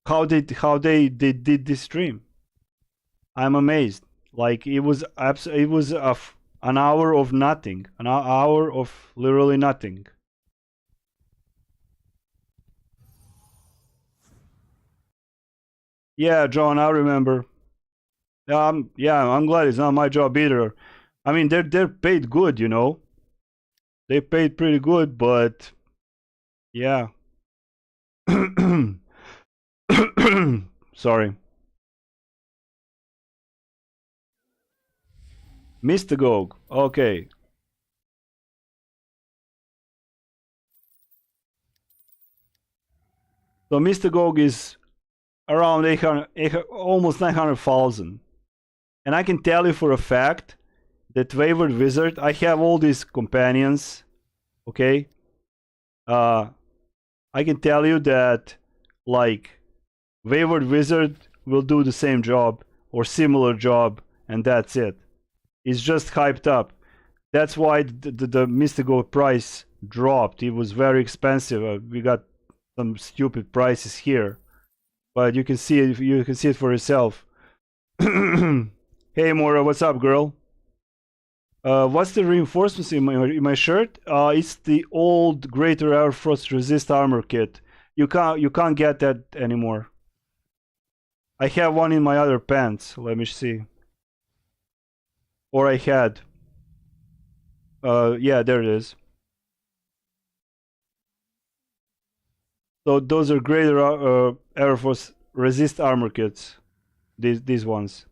how they did this stream. I'm amazed. Like it was an hour of nothing, an hour of literally nothing. Yeah, John, I remember. Yeah, I'm glad it's not my job either. I mean, they're paid good, you know. They paid pretty good, but yeah. Sorry. Mystagogue. Okay. So Mystagogue is around 800, almost 900,000. And I can tell you for a fact that Wayward Wizard, I have all these companions, okay? I can tell you that, like, Wayward Wizard will do the same job or similar job, and that's it. It's just hyped up. That's why the Mystical price dropped. It was very expensive. We got some stupid prices here, but you can see it. You can see it for yourself. Hey, Mora, what's up, girl? What's the reinforcements in my shirt? It's the old Greater Air Frost Resist armor kit. You can't get that anymore. I have one in my other pants. Let me see. Or I had. Yeah, there it is. So those are Greater Air Force Resist armor kits. These ones.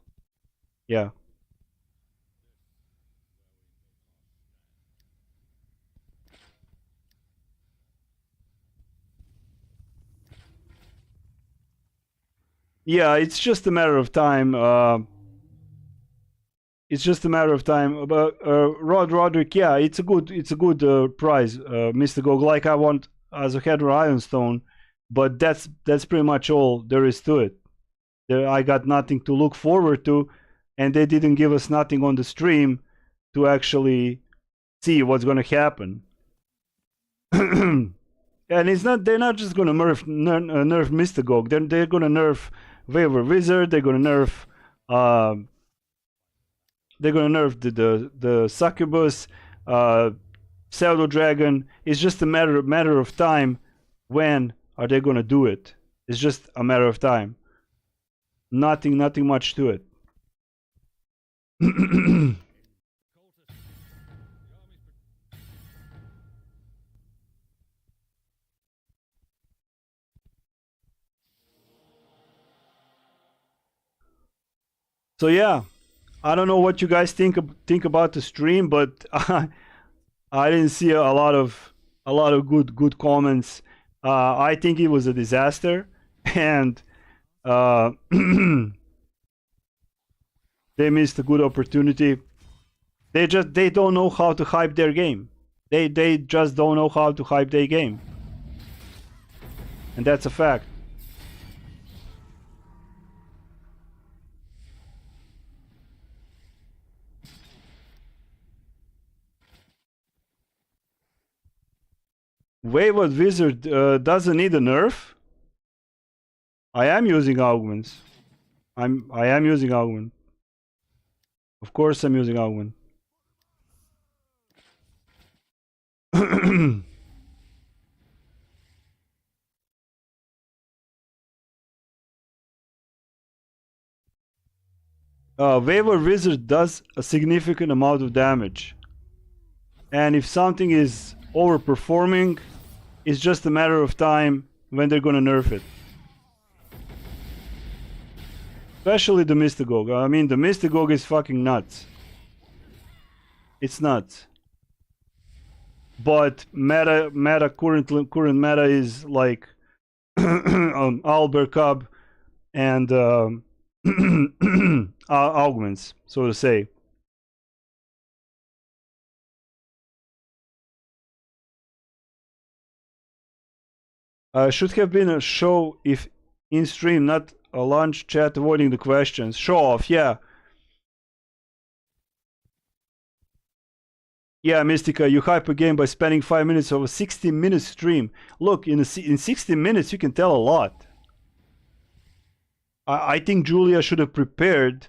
Yeah. Yeah, it's just a matter of time. It's just a matter of time. But Roderick, yeah, it's a good prize, Mr. Gog. Like I want as a Hedra Ironstone, but that's pretty much all there is to it. I got nothing to look forward to, and they didn't give us nothing on the stream to actually see what's going to happen. And they're not just going to nerf Mystagogue. They're going to nerf Waver Wizard. They're going to nerf the Succubus, Pseudo Dragon. It's just a matter of time. When are they going to do it? It's just a matter of time. Nothing much to it. So yeah, I don't know what you guys think about the stream, but I didn't see a lot of good comments. I think it was a disaster, and they missed a good opportunity. They don't know how to hype their game. They just don't know how to hype their game, and that's a fact. Wayward Wizard doesn't need a nerf. I am using augments. I am using augment. Of course I'm using augment. Wayward Wizard does a significant amount of damage. And if something is overperforming, it's just a matter of time when they're gonna nerf it. Especially the Mystagogue. I mean, the Mystagogue is fucking nuts. It's nuts. But current meta is like Albert Cub and augments, so to say. Should have been a show if in stream, not a lunch chat avoiding the questions. Show off, yeah. Yeah, Mystica, you hype a game by spending 5 minutes of a 60-minute stream. Look, in 60 minutes you can tell a lot. I think Julia should have prepared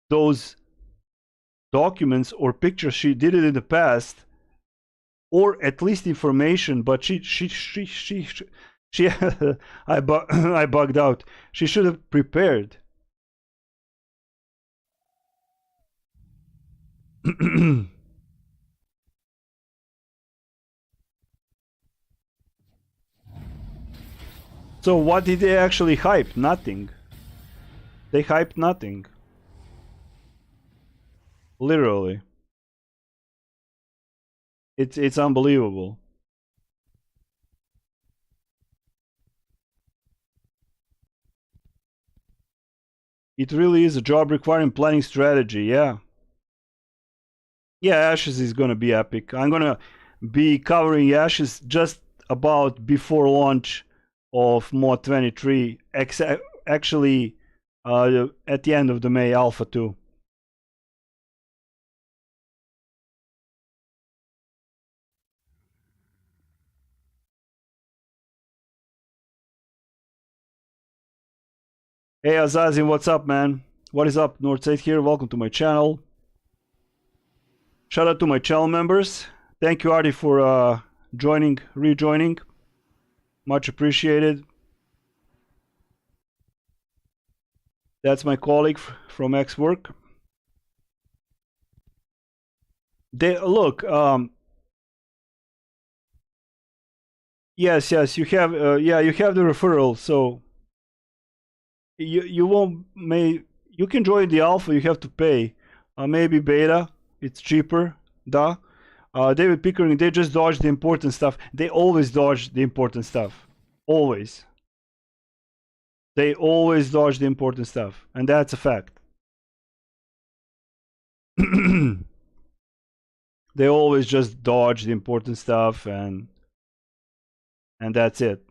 those documents or pictures. She did it in the past, or at least information. But she I bugged out. She should have prepared. So what did they actually hype? Nothing. They hyped nothing. Literally. It's unbelievable. It really is a job requiring planning strategy, yeah. Yeah, Ashes is gonna be epic. I'm gonna be covering Ashes just about before launch of Mod 23. Actually, at the end of the May Alpha 2. Hey Azazin, what's up, man? What is up? Northside here. Welcome to my channel. Shout out to my channel members. Thank you, Artie, for rejoining. Much appreciated. That's my colleague from X-Work. They look. Yes, you have. You have the referral. So you can join the alpha. You have to pay. Maybe beta. It's cheaper. Duh. David Pickering, they just dodge the important stuff. They always dodge the important stuff. Always. They always dodge the important stuff. And that's a fact. They always just dodge the important stuff and that's it.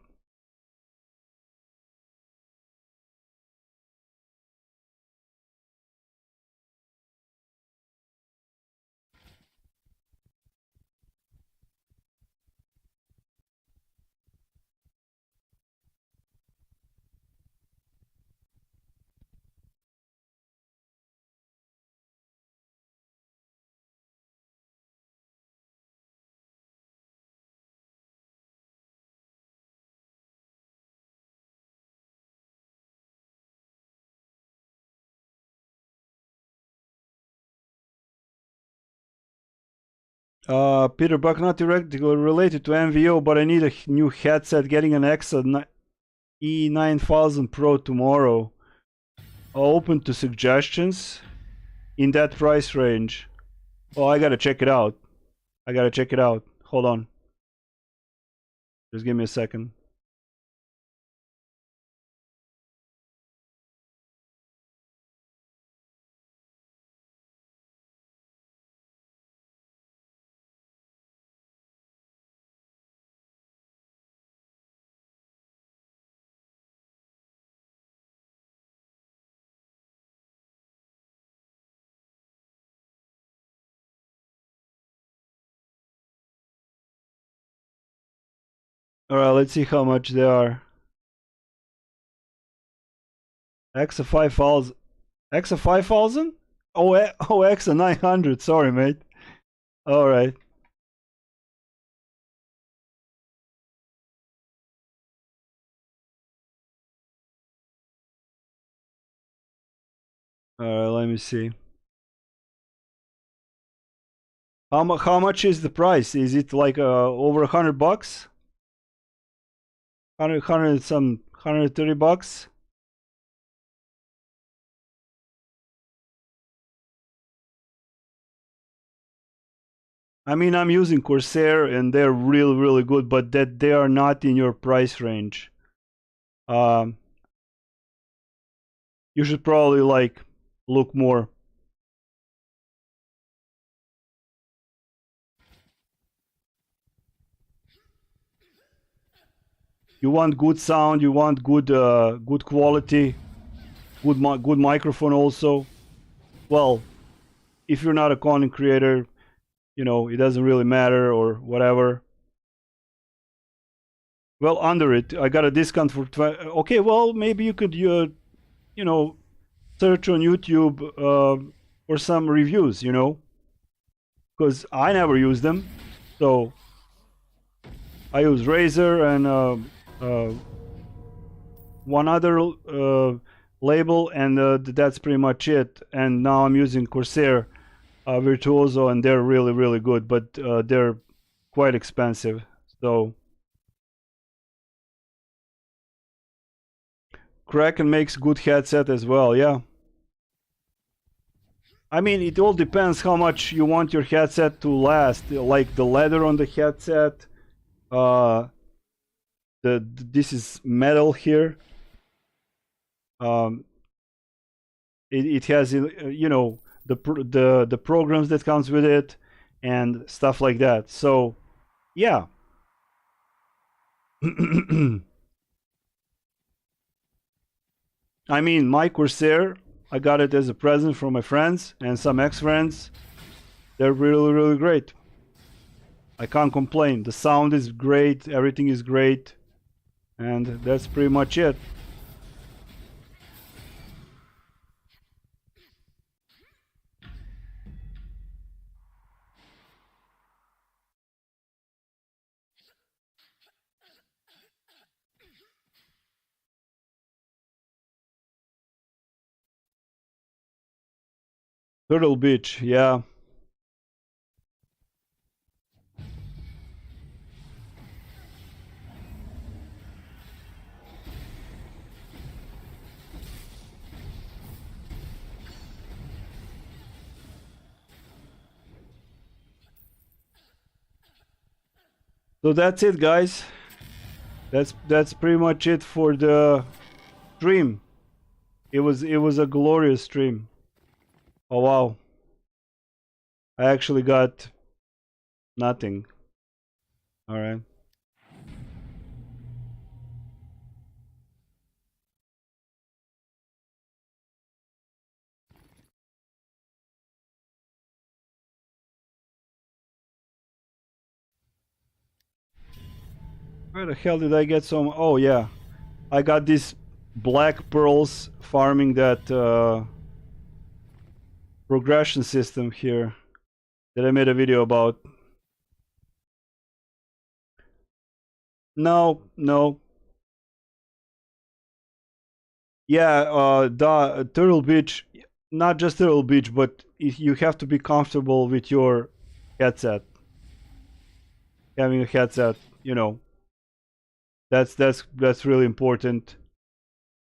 Peter Buck, not directly related to MVO, but I need a new headset. Getting an EXA E9000 Pro tomorrow. Open to suggestions in that price range. Oh, I gotta check it out. Hold on. Just give me a second. Alright, let's see how much they are. EXA 5000. EXA 5000? Oh, EXA 900. Sorry, mate. Alright. Alright, let me see. How much is the price? Is it like over $100? 130 bucks? I mean, I'm using Corsair and they're really good, but that they are not in your price range. You should probably like look more. You want good sound, you want good good quality, good microphone also. Well, if you're not a content creator, you know, it doesn't really matter or whatever. Well, under it, I got a discount for okay, well, maybe you could you know, search on YouTube for some reviews, you know, because I never use them. So I use Razer and one other label, and that's pretty much it. And now I'm using Corsair Virtuoso, and they're really good, but they're quite expensive. So Kraken makes good headset as well, yeah. I mean, it all depends how much you want your headset to last. Like the leather on the headset, this is metal here. It has you know, the programs that comes with it and stuff like that. So yeah. I mean, my Corsair, I got it as a present from my friends and some ex-friends. They're really great. I can't complain. The sound is great, everything is great, and that's pretty much it. Turtle Beach, yeah. So that's it, guys. That's pretty much it for the stream. It was a glorious stream. Oh wow. I actually got nothing. All right. Where the hell did I get some? Oh yeah, I got these black pearls farming that progression system here that I made a video about. No. Yeah, the Turtle Beach, not just Turtle Beach, but you have to be comfortable with your headset. having a headset, you know, that's really important,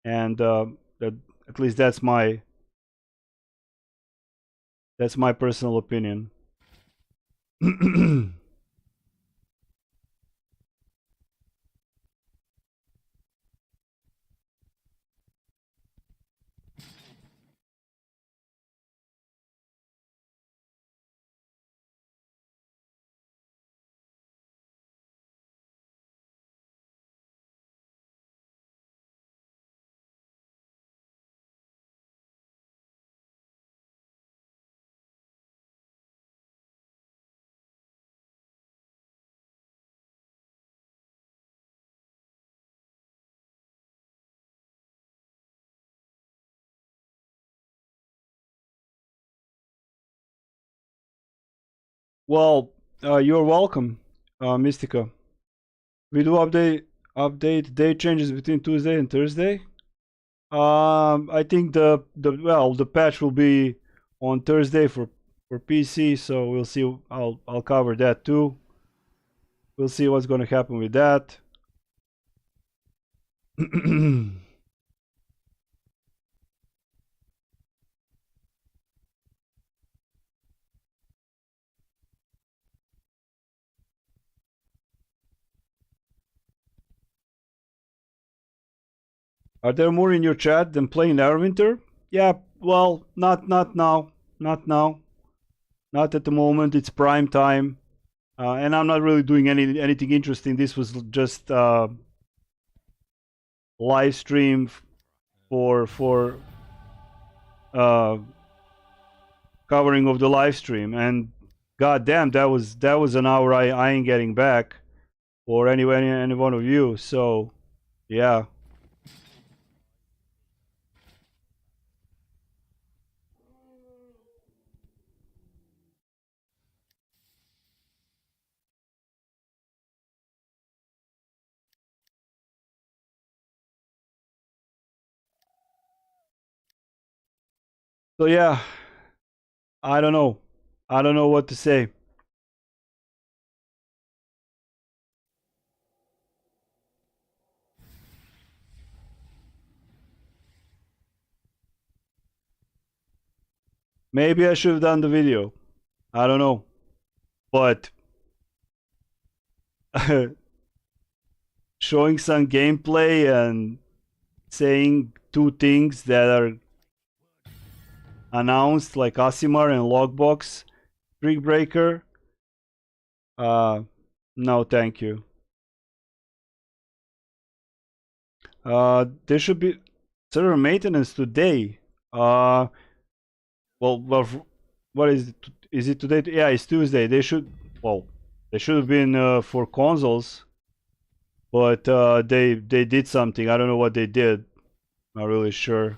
and that, at least that's my personal opinion. Well, you're welcome, Mystica. We do update date changes between Tuesday and Thursday. I think the patch will be on Thursday for PC, so we'll see. I'll cover that too. We'll see what's going to happen with that. Are there more in your chat than playing Neverwinter? Yeah, well, not now, not now, not at the moment. It's prime time, and I'm not really doing anything interesting. This was just live stream for uh, covering of the live stream, and goddamn, that was an hour I ain't getting back, or any one of you. So yeah. So yeah, I don't know. I don't know what to say. Maybe I should have done the video. I don't know. But showing some gameplay and saying two things that are announced, like Aasimar and Lockbox Breaker, no thank you. There should be server maintenance today. Well, what is it? Is it today? Yeah, it's Tuesday. They should have been for consoles, but they did something. I don't know what they did. Not really sure.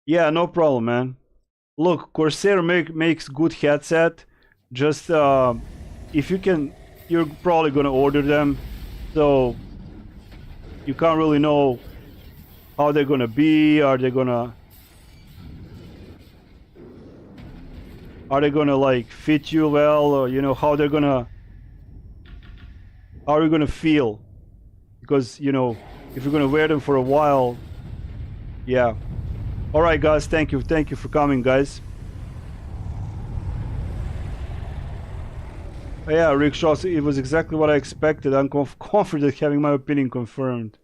Yeah, no problem, man. Look, Corsair makes good headset. Just if you can, you're probably gonna order them, so you can't really know how they're gonna be. Are they gonna like fit you well, or you know how are you gonna feel? Because you know if you're gonna wear them for a while, yeah. All right, guys. Thank you for coming, guys. Yeah, Rickshaw, it was exactly what I expected. I'm confident having my opinion confirmed.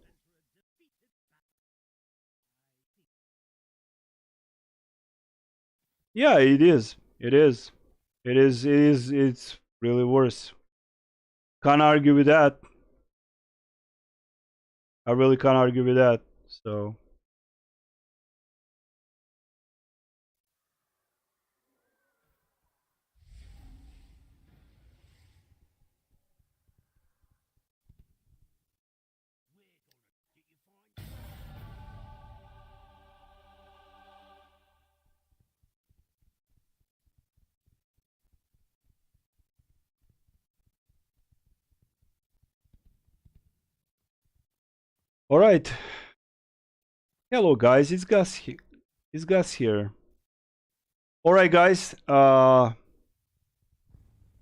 Yeah, it is. It is. It is. It is. It's really worse. Can't argue with that. I really can't argue with that. So. All right. Hello, guys. It's Gus. Is Gus here? All right, guys.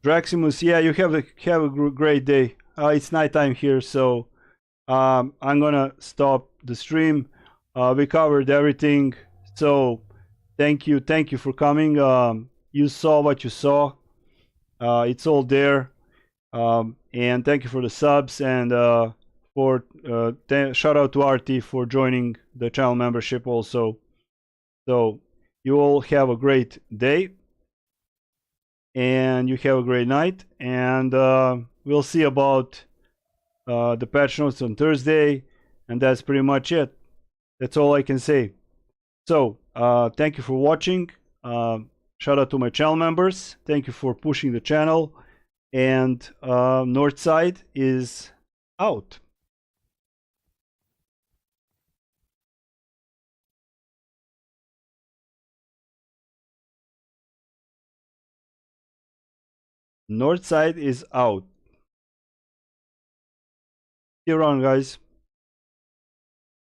Draximus, yeah, you have a great day. It's nighttime here, so I'm gonna stop the stream. We covered everything, so thank you for coming. You saw what you saw. It's all there. And thank you for the subs, and shout out to RT for joining the channel membership also. So you all have a great day, and you have a great night, and we'll see about the patch notes on Thursday, and that's pretty much it. That's all I can say. So thank you for watching. Shout out to my channel members. Thank you for pushing the channel. And Northside is out. Northside is out. See you around, guys.